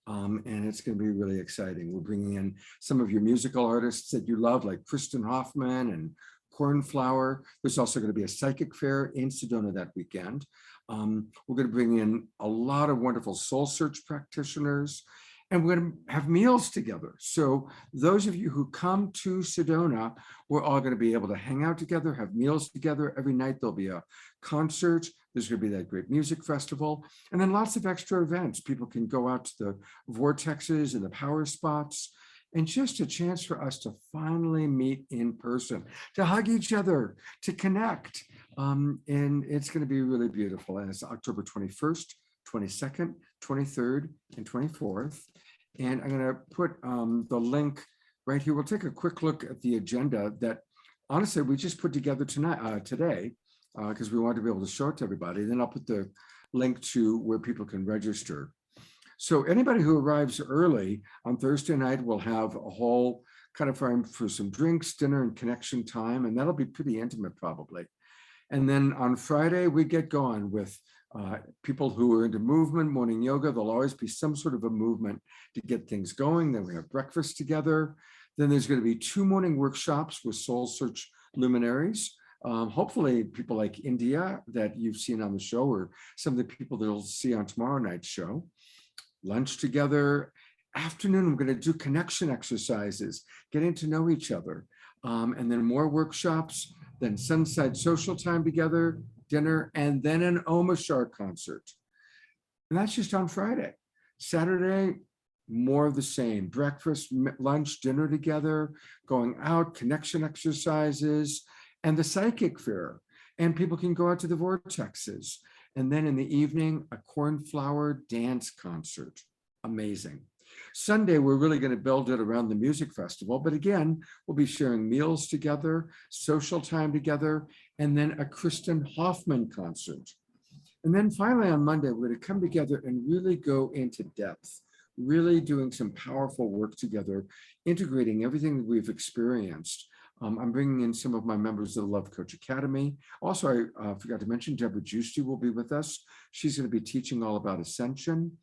And it's going to be really exciting. We're bringing in some of your musical artists that you love, like Kristen Hoffman and Cornflower. There's also going to be a psychic fair in Sedona that weekend. We're going to bring in a lot of wonderful SoulSearch practitioners, and we're going to have meals together. So those of you who come to Sedona, we're all going to be able to hang out together, have meals together. Every night there'll be a concert. There's going to be that great music festival, and then lots of extra events. People can go out to the vortexes and the power spots, and just a chance for us to finally meet in person, to hug each other, to connect. And it's going to be really beautiful. And it's October 21st, 22nd, 23rd, and 24th. And I'm going to put the link right here. We'll take a quick look at the agenda that honestly we just put together today, because we wanted to be able to show it to everybody. Then I'll put the link to where people can register. So anybody who arrives early on Thursday night will have a whole kind of time for some drinks, dinner, and connection time, and that'll be pretty intimate probably. And then on Friday, we get going with people who are into movement, morning yoga. There'll always be some sort of a movement to get things going. Then we have breakfast together. Then there's going to be 2 morning workshops with SoulSearch luminaries. Hopefully people like India that you've seen on the show, or some of the people that you'll see on tomorrow night's show. Lunch together. Afternoon, we're going to do connection exercises, getting to know each other. And then more workshops, then Sunside social time together, dinner, and then an Omashar concert. And that's just on Friday. Saturday, more of the same. Breakfast, lunch, dinner together, going out, connection exercises, and the psychic fair. And people can go out to the vortexes. And then in the evening, a cornflower dance concert. Amazing. Sunday, we're really going to build it around the music festival. But again, we'll be sharing meals together, social time together, and then a Kristen Hoffman concert. And then finally on Monday, we're going to come together and really go into depth, really doing some powerful work together, integrating everything that we've experienced. I'm bringing in some of my members of the Love Coach Academy. Also, I forgot to mention, Deborah Giusti will be with us. She's going to be teaching all about ascension.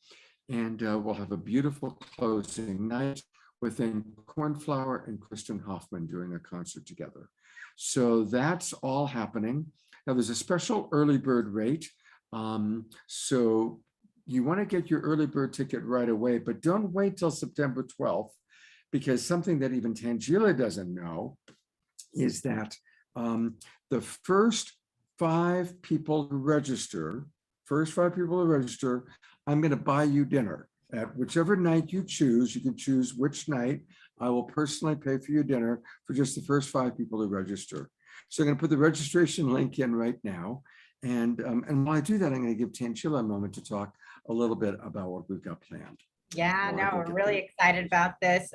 And we'll have a beautiful closing night within Cornflower and Kristen Hoffman doing a concert together. So that's all happening. Now there's a special early bird rate. So you want to get your early bird ticket right away, but don't wait till September 12th, because something that even Tanjila doesn't know is that the first 5 people who register, I'm going to buy you dinner at whichever night you choose. You can choose which night. I will personally pay for your dinner for just the first 5 people who register. So I'm going to put the registration link in right now. And while I do that, I'm going to give Tanjila a moment to talk a little bit about what we've got planned. Yeah, no, we're really excited about this.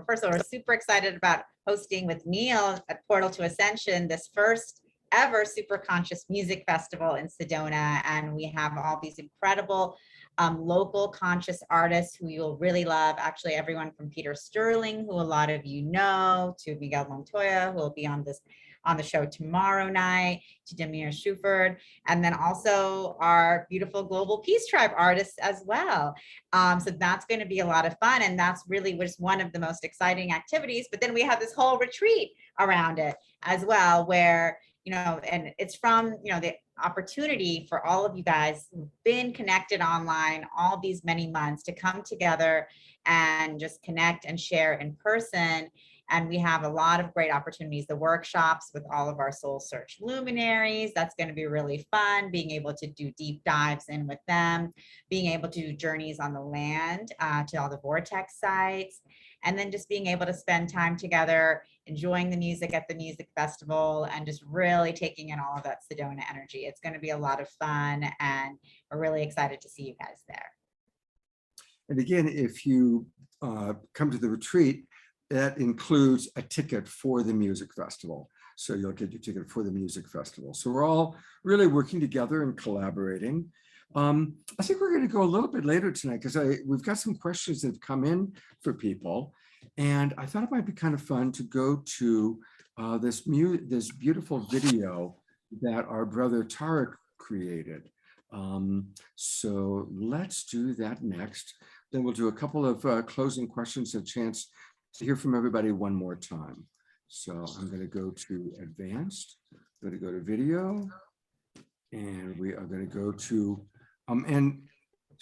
First of all, we're super excited about hosting with Neal at Portal to Ascension, this first ever Super Conscious Music Festival in Sedona. And we have all these incredible local conscious artists who you'll really love. Actually, everyone from Peter Sterling, who a lot of you know, to Miguel Montoya, who will be on the show tomorrow night, to Demir Shuford, and then also our beautiful Global Peace Tribe artists as well. So that's going to be a lot of fun, and that's really was one of the most exciting activities. But then we have this whole retreat around it as well, where, you know, and it's from, you know, the opportunity for all of you guys who've been connected online all these many months to come together and just connect and share in person. And we have a lot of great opportunities, the workshops with all of our SoulSearch luminaries. That's going to be really fun, being able to do deep dives in with them, being able to do journeys on the land to all the vortex sites, and then just being able to spend time together, enjoying the music at the music festival, and just really taking in all of that Sedona energy. It's going to be a lot of fun, and we're really excited to see you guys there. And again, if you come to the retreat, that includes a ticket for the music festival. So you'll get your ticket for the music festival. So we're all really working together and collaborating. I think we're going to go a little bit later tonight because we've got some questions that have come in for people. And I thought it might be kind of fun to go to this beautiful video that our brother Tarek created. So let's do that next. Then we'll do a couple of closing questions, a chance to hear from everybody one more time. So I'm going to go to advanced, I'm going to go to video, and we are going to go to, and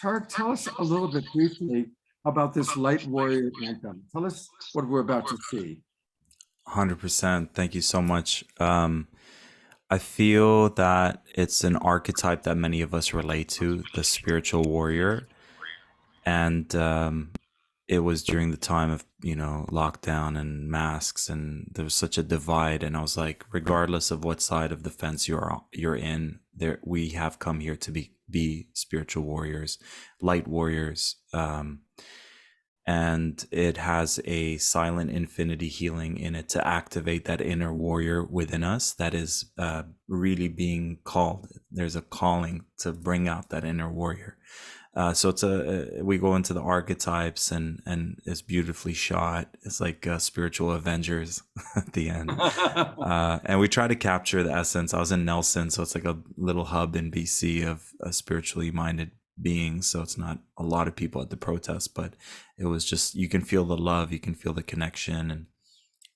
Tarek, tell us a little bit briefly about this Light Warrior anthem. Tell us what we're about to see. 100%. Thank you so much. I feel that it's an archetype that many of us relate to, the spiritual warrior. And it was during the time of, lockdown and masks, and there was such a divide. And I was like, regardless of what side of the fence you're in, we have come here to be spiritual warriors, light warriors. And it has a silent infinity healing in it to activate that inner warrior within us that is really being called. There's a calling to bring out that inner warrior. So we go into the archetypes, and it's beautifully shot. It's like spiritual Avengers at the end. And we try to capture the essence. I was in Nelson, so it's like a little hub in BC of spiritually minded beings. So it's not a lot of people at the protest, but it was just, you can feel the love, you can feel the connection, and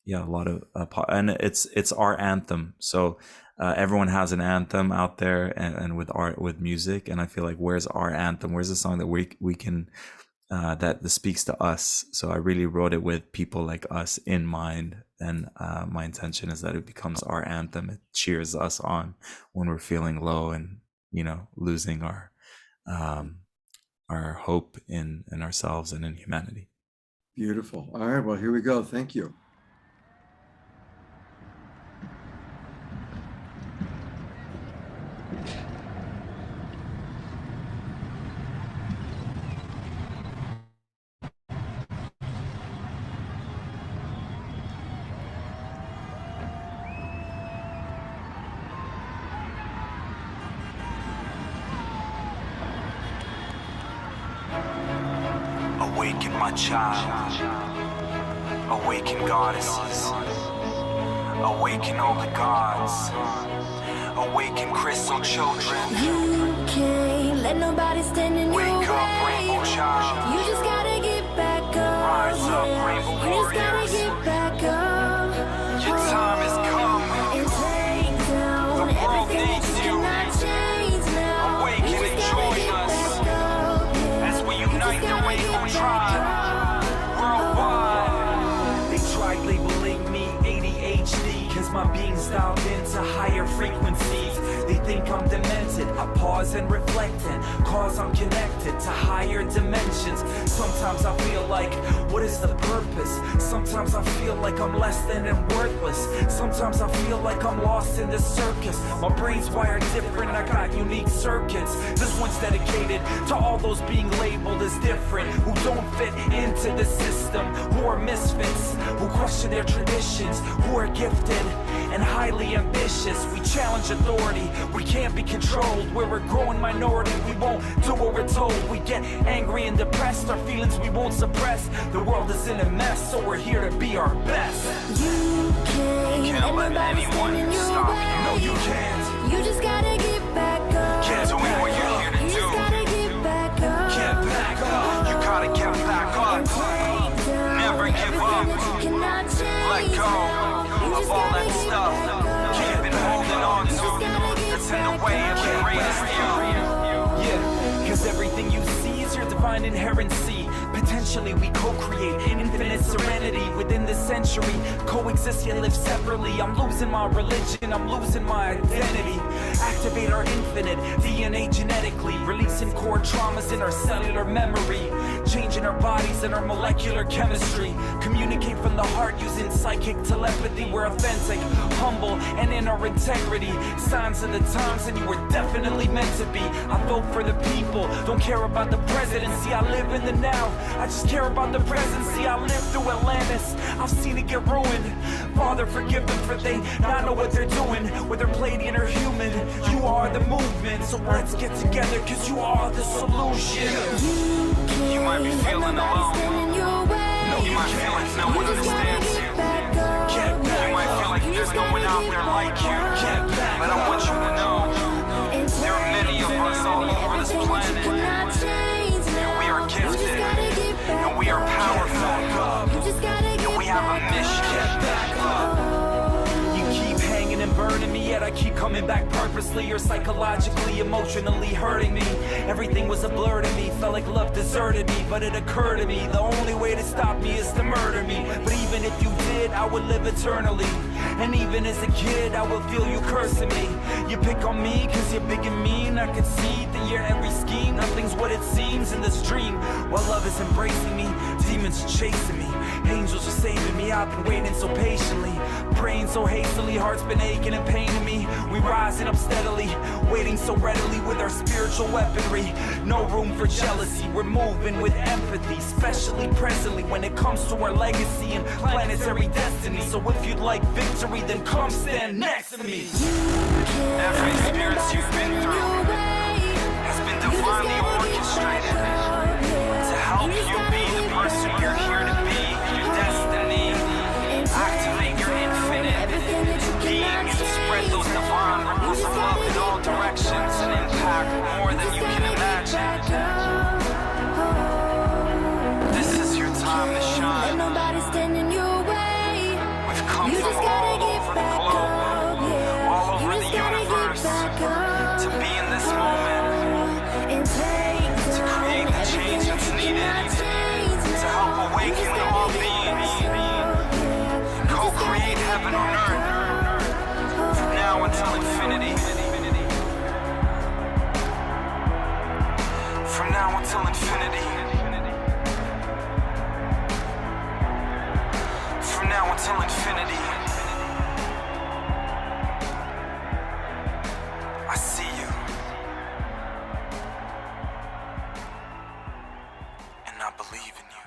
yeah, a lot of and it's our anthem. So everyone has an anthem out there, and with art, with music, and I feel like, where's our anthem? Where's the song that we can that speaks to us? So I really wrote it with people like us in mind, and my intention is that it becomes our anthem. It cheers us on when we're feeling low and losing our hope in ourselves and in humanity. Beautiful. All right, well, here we go. Thank you. Awaken, my child. Awaken, goddesses. Awaken, all the gods. Awaken, crystal children. You can't let nobody stand in your way. Wake up, rainbow child. You just gotta get back up. Rise up, rainbow You just gotta warriors. get back up. Your time has come. And take down The world everything needs that you you. cannot change now. Awaken You and just gotta join get us back up, yeah. as we You just unite the gotta rainbow get tribe back up. worldwide. They tried labeling me ADHD, cause my being's dialed into higher frequencies. They think I'm demented. I pause and reflect, and cause I'm connected to higher dimensions. Sometimes I feel like, what is the purpose? Sometimes I feel like I'm less than and worthless. Sometimes I feel like I'm lost in the circus. My brain's wired different, I got unique circuits. This one's dedicated to all those being labeled as different, who don't fit into the system, who are misfits, who question their traditions, who are gifted and highly ambitious. We challenge authority, we can't be controlled. We're a growing minority, we won't do what we're told. We get angry and depressed, our feelings we won't suppress. The world is in a mess, so we're here to be our best. You can't let nobody stand in your stop way. you. No, you can't. You just gotta get back up. Can't do what you're here to You do. just gotta get back up. Can't back up, you gotta get back up. Never give up. Let go of all that stuff you've been holding on to. That's in the way of the greatest you. Yeah, cause everything you see is your divine inherency. Potentially we co-create infinite serenity within this century. Coexist yet live separately. I'm losing my religion, I'm losing my identity. Activate our infinite DNA genetically, releasing core traumas in our cellular memory, changing our bodies and our molecular chemistry. Communicate from the heart using psychic telepathy. We're authentic, humble, and in our integrity. Signs of the times, and you were definitely meant to be. I vote for the people, don't care about the presidency. I live in the now, I just care about the presidency. I live through Atlantis, I've seen it get ruined. Father, forgive them for they not know what they're doing. Whether Pleiadian or human, you are the movement. So let's get together, cause you are the solution. You might be feeling alone. You might feel like no one understands you. You might feel like there's no one out there like you. But I want you to know, there are many of us all over this planet. And we are gifted. And we are powerful. And we have a mission. You keep hanging and burning me, yet I keep coming back purposely. You're psychologically, emotionally hurting me. Everything was a blur to me, felt like love deserted me. But it occurred to me, the only way to stop me is to murder me. But even if you did, I would live eternally. And even as a kid, I will feel you cursing me. You pick on me cause you're big and mean. I could see that your every scheme, nothing's what it seems in this dream. While love is embracing me, demons are chasing me. Angels are saving me, I've been waiting so patiently. Praying so hastily, heart's been aching and paining me. We rising up steadily, waiting so readily with our spiritual weaponry. No room for jealousy, we're moving with empathy. Especially presently when it comes to our legacy and planetary destiny. So if you'd like victory, then come stand next to me. Every experience you've been through has been divinely orchestrated to help you be the person you're here to be. Your destiny, activate your infinite being and spread those divine ripples of love in all directions and impact more than you can imagine. This is your time to shine. We've come from all over the globe, all over the universe, to be in this moment, to create the change that's needed, to help awaken all beings, co-create heaven on earth, from now until infinity. From now until infinity. From now until infinity. I see you. And I believe in you.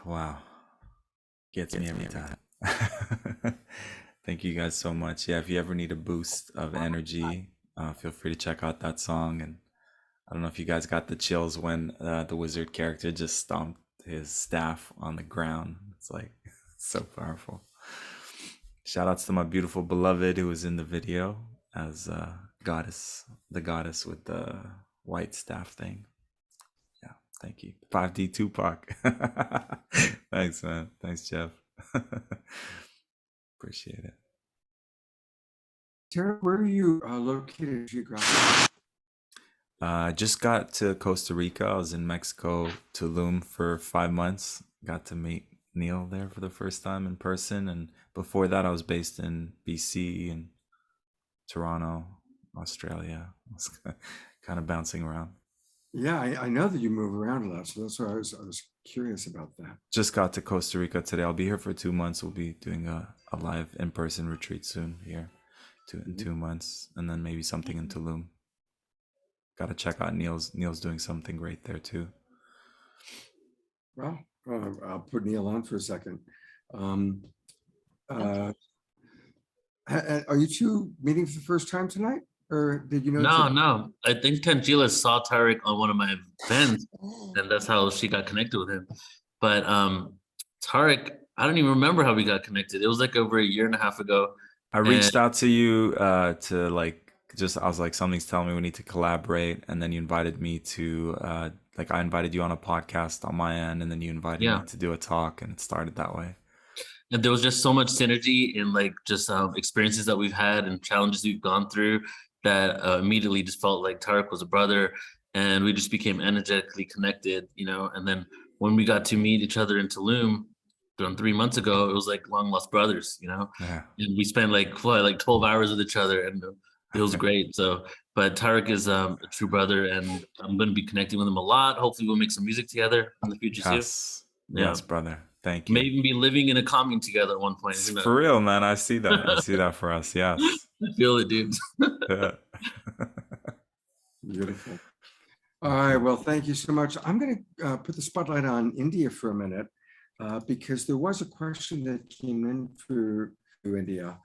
Wow. Gets me every time. Thank you guys so much. Yeah, if you ever need a boost of energy, feel free to check out that song. And I don't know if you guys got the chills when the wizard character just stomped his staff on the ground. It's like so powerful. Shout outs to my beautiful beloved who was in the video as goddess, the goddess with the white staff thing. Yeah, thank you. 5D Tupac. Thanks, man. Thanks, Jeff. Appreciate it. Tarek, where are you located geographically? I just got to Costa Rica. I was in Mexico, Tulum for 5 months. Got to meet Neal there for the first time in person. And before that, I was based in BC and Toronto, Australia. I was kind of bouncing around. Yeah, I know that you move around a lot, so that's why I was curious about that. Just got to Costa Rica today. I'll be here for 2 months. We'll be doing a live in-person retreat soon here in 2 months, and then maybe something in Tulum. Got to check out Neal's doing something great there too. Well, I'll put Neal on for a second. Are you two meeting for the first time tonight? Or did you know? No. I think Tanjila saw Tarek on one of my events, and that's how she got connected with him. But Tarek, I don't even remember how we got connected. It was like over a year and a half ago. I reached out to you to like, I was like, something's telling me we need to collaborate, and then you invited me to I invited you on a podcast on my end, and then you invited me to do a talk, and it started that way. And there was just so much synergy in like just experiences that we've had and challenges we've gone through that immediately just felt like Tarek was a brother, and we just became energetically connected, you know. And then when we got to meet each other in Tulum around 3 months ago, it was like long lost brothers, you know. Yeah. And we spent like 12 hours with each other, and it was great. So, but Tarek is a true brother, and I'm going to be connecting with him a lot. Hopefully, we'll make some music together in the future too. Yes. Yeah. Yes, brother. Thank you. May even be living in a commune together at one point. Who knows? For real, man. I see that. I see that for us. Yes. I feel it, dude. Yeah. Beautiful. All right, well, thank you so much. I'm going to put the spotlight on India for a minute because there was a question that came in through India,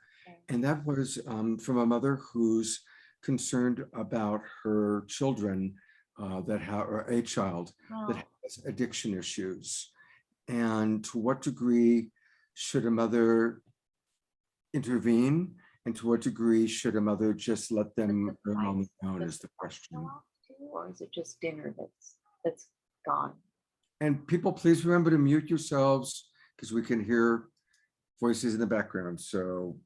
and that was from a mother who's concerned about her children that have, or a child that has addiction issues. And to what degree should a mother intervene? And to what degree should a mother just let them earn on their own is the question. Or is it just dinner that's gone? And people, please remember to mute yourselves because we can hear voices in the background. So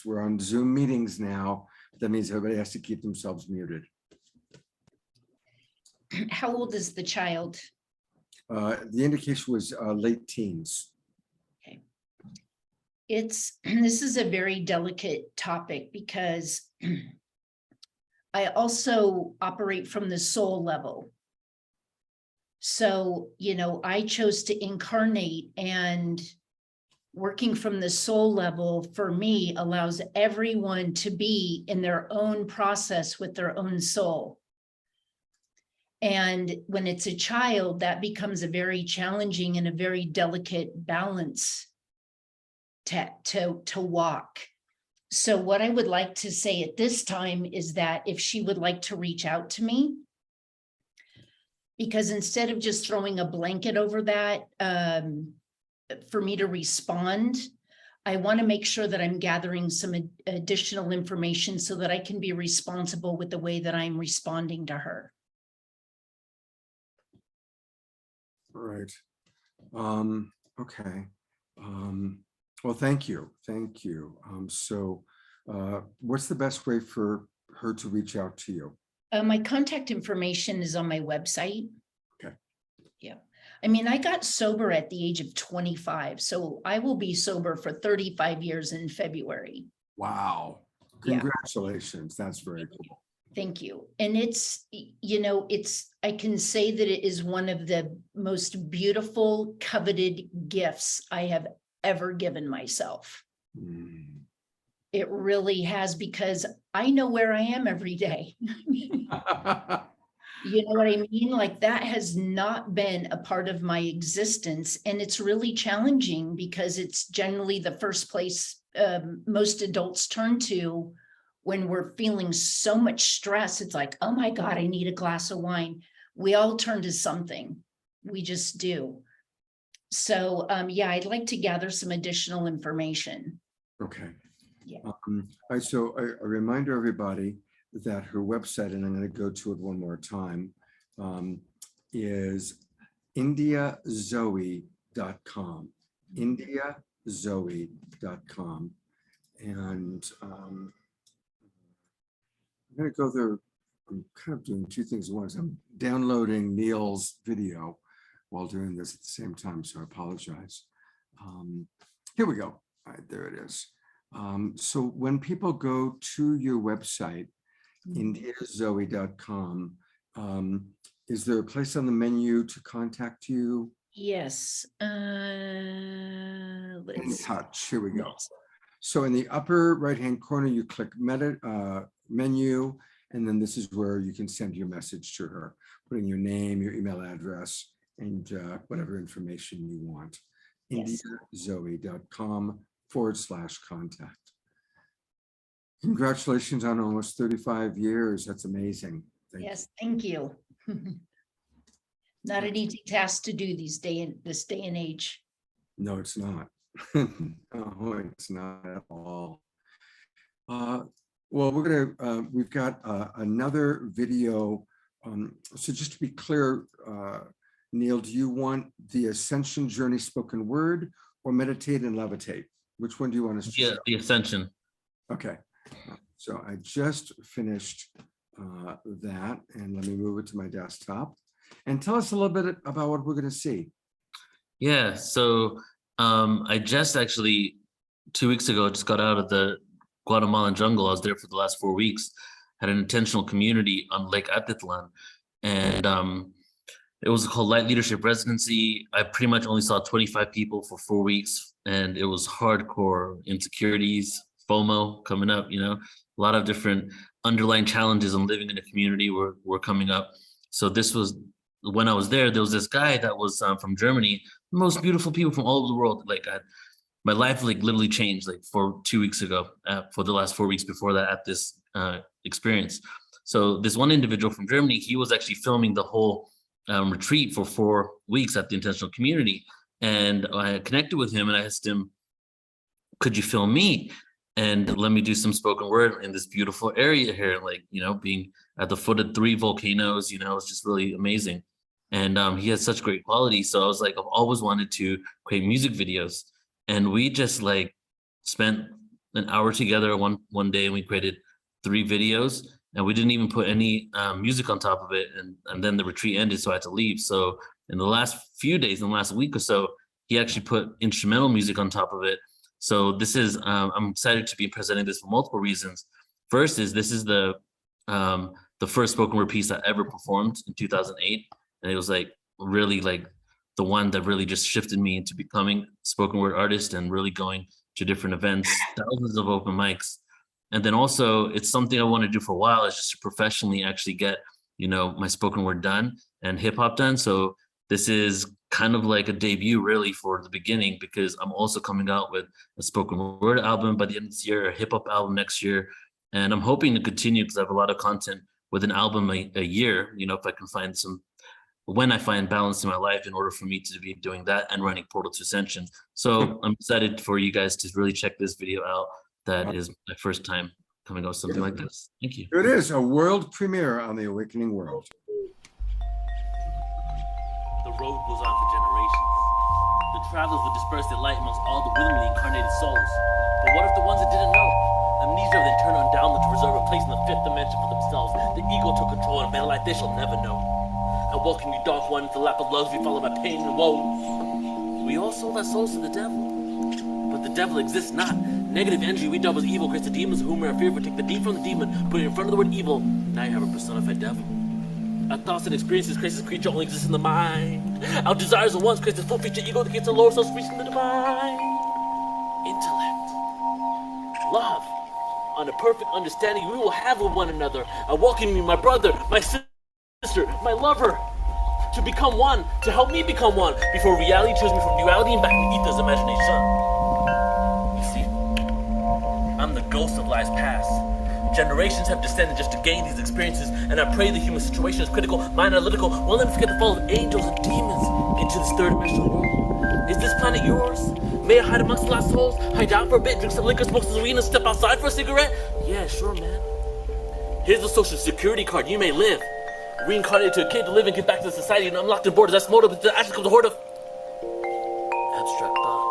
we're on Zoom meetings now. That means everybody has to keep themselves muted. How old is the child? The indication was late teens. Okay. This is a very delicate topic because I also operate from the soul level. So, you know, I chose to incarnate, and working from the soul level for me allows everyone to be in their own process with their own soul. And when it's a child, that becomes a very challenging and a very delicate balance to walk. So what I would like to say at this time is that if she would like to reach out to me, because instead of just throwing a blanket over that, for me to respond, I want to make sure that I'm gathering some additional information so that I can be responsible with the way that I'm responding to her. Right. Okay. Well, thank you. Thank you. So what's the best way for her to reach out to you? My contact information is on my website. Okay. Yeah. I mean, I got sober at the age of 25, so I will be sober for 35 years in February. Wow. Congratulations. Yeah. That's very cool. Thank you. And it's, you know, I can say that it is one of the most beautiful, coveted gifts I have ever given myself. It really has, because I know where I am every day. You know what I mean? Like, that has not been a part of my existence. And it's really challenging because it's generally the first place most adults turn to when we're feeling so much stress. It's like, oh my God, I need a glass of wine. We all turn to something. We just do. So yeah, I'd like to gather some additional information. Okay. Yeah. All right, so a reminder, everybody, that her website, and I'm going to go to it one more time, is indiazoe.com. indiazoe.com. And I'm going to go there. I'm kind of doing two things at once. I'm downloading Neal's video while doing this at the same time, so I apologize. Here we go. All right, there it is. So when people go to your website, indiazoe.com, is there a place on the menu to contact you? Yes. In Let's touch. Here we go. So in the upper right-hand corner, you click menu, and then this is where you can send your message to her, putting your name, your email address, and whatever information you want. Yes. indiazoe.com/contact. Congratulations on almost 35 years. That's amazing. Yes, thank you. Not an easy task to do this day and age. No, it's not. No, it's not at all. Well, we've got another video. So just to be clear, Neal, do you want the Ascension Journey spoken word, or meditate and levitate? Which one do you want us to Yeah, show? the ascension. Okay, so I just finished that, and let me move it to my desktop. And tell us a little bit about what we're going to see. Yeah, so I just actually 2 weeks ago just got out of the Guatemalan jungle. I was there for the last 4 weeks, had an intentional community on Lake Atitlan, and it was called Light Leadership Residency. I pretty much only saw 25 people for 4 weeks, and it was hardcore insecurities, FOMO coming up, you know, a lot of different underlying challenges on living in a community were coming up. So this was, when I was there was this guy that was from Germany, most beautiful people from all over the world. Like my life like literally changed like for 2 weeks ago, for the last 4 weeks before that at this experience. So this one individual from Germany, he was actually filming the whole retreat for 4 weeks at the intentional community. And I connected with him and I asked him, could you film me? And let me do some spoken word in this beautiful area here, like, you know, being at the foot of 3 volcanoes, you know, it's just really amazing. And he has such great quality. So I was like, I've always wanted to create music videos. And we just like spent an hour together one day and we created 3 videos and we didn't even put any music on top of it. And then the retreat ended, so I had to leave. So in the last few days, in the last week or so, he actually put instrumental music on top of it. So this is, I'm excited to be presenting this for multiple reasons. First is this is the first spoken word piece I ever performed in 2008. And it was like really like the one that really just shifted me into becoming a spoken word artist and really going to different events, thousands of open mics. And then also it's something I want to do for a while, is just to professionally actually get, you know, my spoken word done and hip hop done. So this is kind of like a debut really for the beginning, because I'm also coming out with a spoken word album by the end of this year, a hip hop album next year. And I'm hoping to continue because I have a lot of content with an album a year, you know, if I can find some, when I find balance in my life in order for me to be doing that and running Portal to Ascension. So I'm excited for you guys to really check this video out. That is my first time coming out with something like this. Thank you. It is a world premiere on the Awakening World. The road goes on for generations. The travelers would disperse their light amongst all the willingly incarnated souls. But what if the ones that didn't know? Amnesia then turned on downward to reserve a place in the 5th dimension for themselves. The ego took control and made a life they shall never know. And walking you dark one into the lap of luxury followed by pain and woe. We all sold our souls to the devil. But the devil exists not. Negative energy we double as evil creates the demons whom we are fearful. Take the deep from the demon, put it in front of the word evil. Now you have a personified devil. Our thoughts and experiences create this creature only exists in the mind. Our desires are once creates this full feature ego that gets the lower source reaching the divine. Intellect. Love. On a perfect understanding we will have with one another. I welcome you, my brother, my sister, my lover. To become one, to help me become one, before reality tears me from duality and back to ether's imagination. You see, I'm the ghost of lives past. Generations have descended just to gain these experiences, and I pray the human situation is critical, mind analytical, won't let me forget the fall of angels and demons into this 3rd dimensional world. Is this planet yours? May I hide amongst the lost souls? Hide out for a bit, drink some liquor, smoke some weed, and step outside for a cigarette? Yeah, sure, man. Here's the social security card, you may live. Reincarnated to a kid to live and get back to society and unlock the borders. That's motive, but the action comes a horde of abstract thought.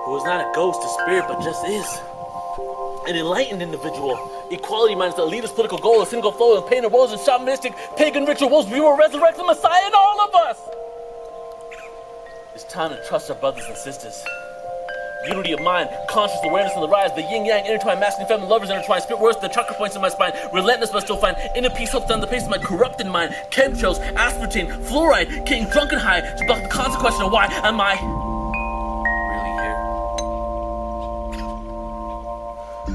Who is not a ghost, a spirit, but just is. An enlightened individual. Equality minus the elitist political goal, a single flow of pain and woes and shamanistic pagan rituals. We will resurrect the Messiah in all of us. It's time to trust our brothers and sisters. Unity of mind, conscious awareness on the rise, the yin-yang intertwined, masculine, feminine, lovers intertwined, spirit worse, the chakra points in my spine, relentless but still find inner peace hopes down the pace of my corrupted mind, chemtrails, aspartame, fluoride, getting drunk and high to block the constant question of why am I really here?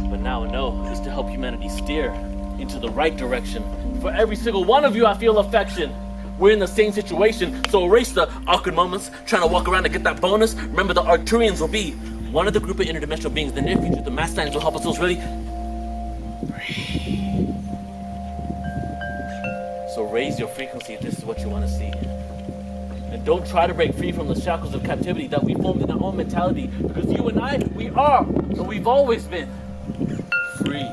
But now I know is to help humanity steer into the right direction. For every single one of you I feel affection. We're in the same situation, so erase the awkward moments, trying to walk around to get that bonus. Remember the Arcturians will be one of the group of interdimensional beings in the near future. The mass signs will help us those really breathe. So raise your frequency if this is what you want to see. And don't try to break free from the shackles of captivity that we formed in our own mentality, because you and I, we are, and we've always been free.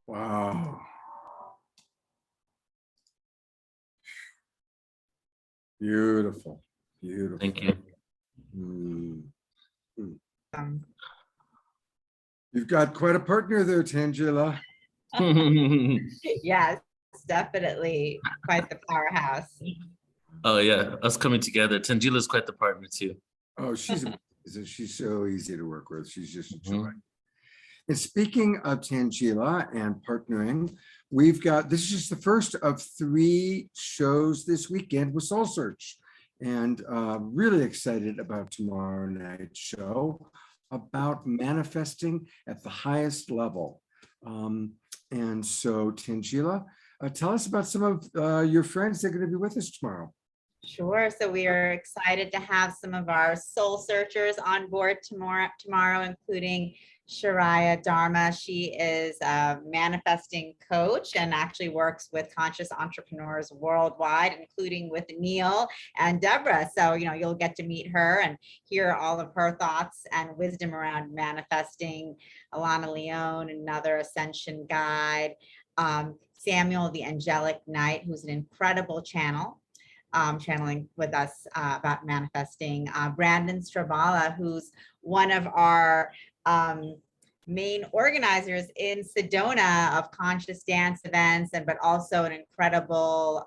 Wow. Beautiful. Beautiful. Thank you. You've got quite a partner there, Tanjila. Yes, definitely quite the powerhouse. Oh yeah, us coming together. Tanjila's quite the partner too. Oh, she's so easy to work with. She's just a joy. And speaking of Tanjila and partnering, we've got, this is just the first of 3 shows this weekend with SoulSearch. And really excited about tomorrow night's show about manifesting at the highest level. And so Tanjila, tell us about some of your friends that are going to be with us tomorrow. Sure. So we are excited to have some of our soul searchers on board tomorrow, including Shariah Dharma. She is a manifesting coach and actually works with conscious entrepreneurs worldwide, including with Neal and Deborah. So, you know, you'll get to meet her and hear all of her thoughts and wisdom around manifesting. Alana Leone, another ascension guide. Samuel, the angelic knight, who's an incredible channeling with us about manifesting. Brandon Strabala, who's one of our main organizers in Sedona of conscious dance events, but also an incredible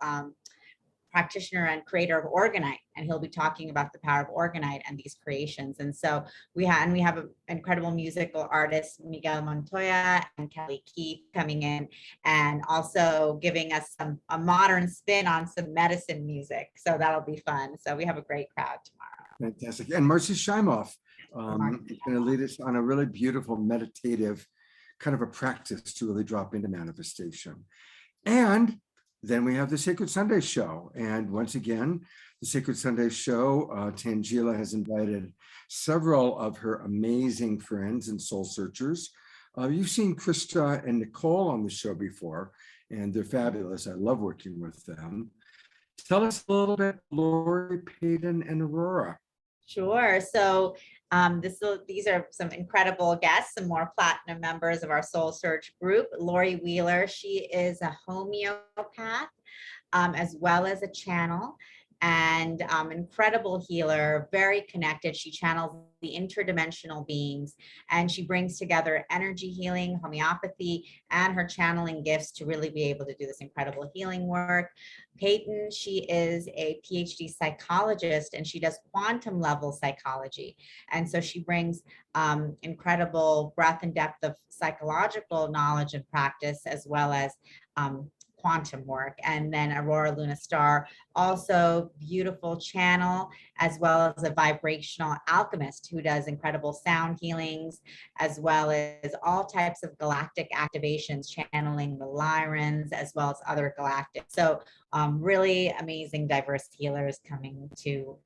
practitioner and creator of Organite, and he'll be talking about the power of Organite and these creations. And so we have an incredible musical artist, Miguel Montoya and Kelly Keith, coming in and also giving us a modern spin on some medicine music. So that'll be fun. So we have a great crowd tomorrow. Fantastic. And Marcy Shimoff is going to lead us on a really beautiful meditative kind of a practice to really drop into manifestation. And then we have the Sacred Sunday show. And once again, the Sacred Sunday show, Tanjila has invited several of her amazing friends and soul searchers. You've seen Krista and Nicole on the show before, and they're fabulous. I love working with them. Tell us a little bit, Lori, Payton, and Aurora. Sure. So these are some incredible guests, some more platinum members of our Soul Search group. Lori Wheeler, she is a homeopath as well as a channel, and incredible healer, very connected. She channels the interdimensional beings, and she brings together energy healing, homeopathy, and her channeling gifts to really be able to do this incredible healing work. Payton, she is a PhD psychologist, and she does quantum level psychology. And so she brings incredible breadth and depth of psychological knowledge and practice, as well as quantum work. And then Aurora Luna Star, also beautiful channel, as well as a vibrational alchemist who does incredible sound healings, as well as all types of galactic activations, channeling the Lyrans, as well as other galactic. So really amazing, diverse healers coming to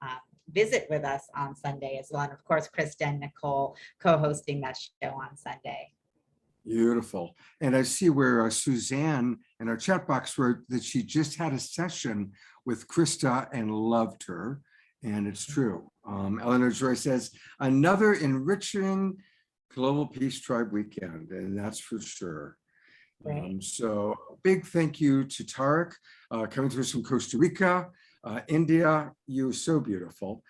visit with us on Sunday as well. And of course, Krista and Nicole co-hosting that show on Sunday. Beautiful. And I see where Suzanne in our chat box wrote that she just had a session with Krista and loved her. And it's true. Eleanor Joy says, another enriching Global Peace Tribe weekend. And that's for sure. So big thank you to Tarek coming to us from Costa Rica, India. You're so beautiful.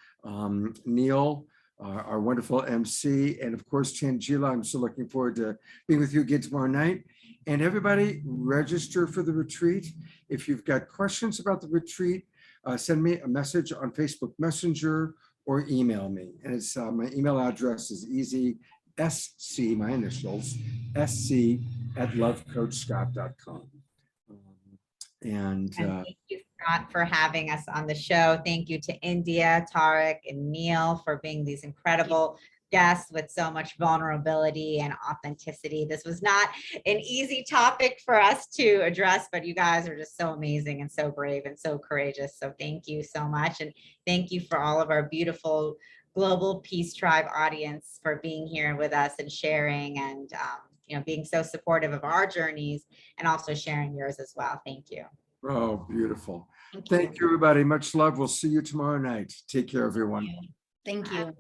Neal, our wonderful MC, and of course, Tanjila. I'm so looking forward to being with you again tomorrow night. And everybody, register for the retreat. If you've got questions about the retreat, send me a message on Facebook Messenger or email me. And it's my email address is easy, SC, my initials, sc@lovecoachscott.com. And thank you, Scott, for having us on the show. Thank you to India, Tarek, and Neal for being these incredible guests with so much vulnerability and authenticity. This was not an easy topic for us to address, but you guys are just so amazing and so brave and so courageous. So thank you so much. And thank you for all of our beautiful Global Peace Tribe audience for being here with us and sharing and being so supportive of our journeys and also sharing yours as well. Thank you. Oh, beautiful. Thank you, everybody. Much love. We'll see you tomorrow night. Take care, everyone. Thank you.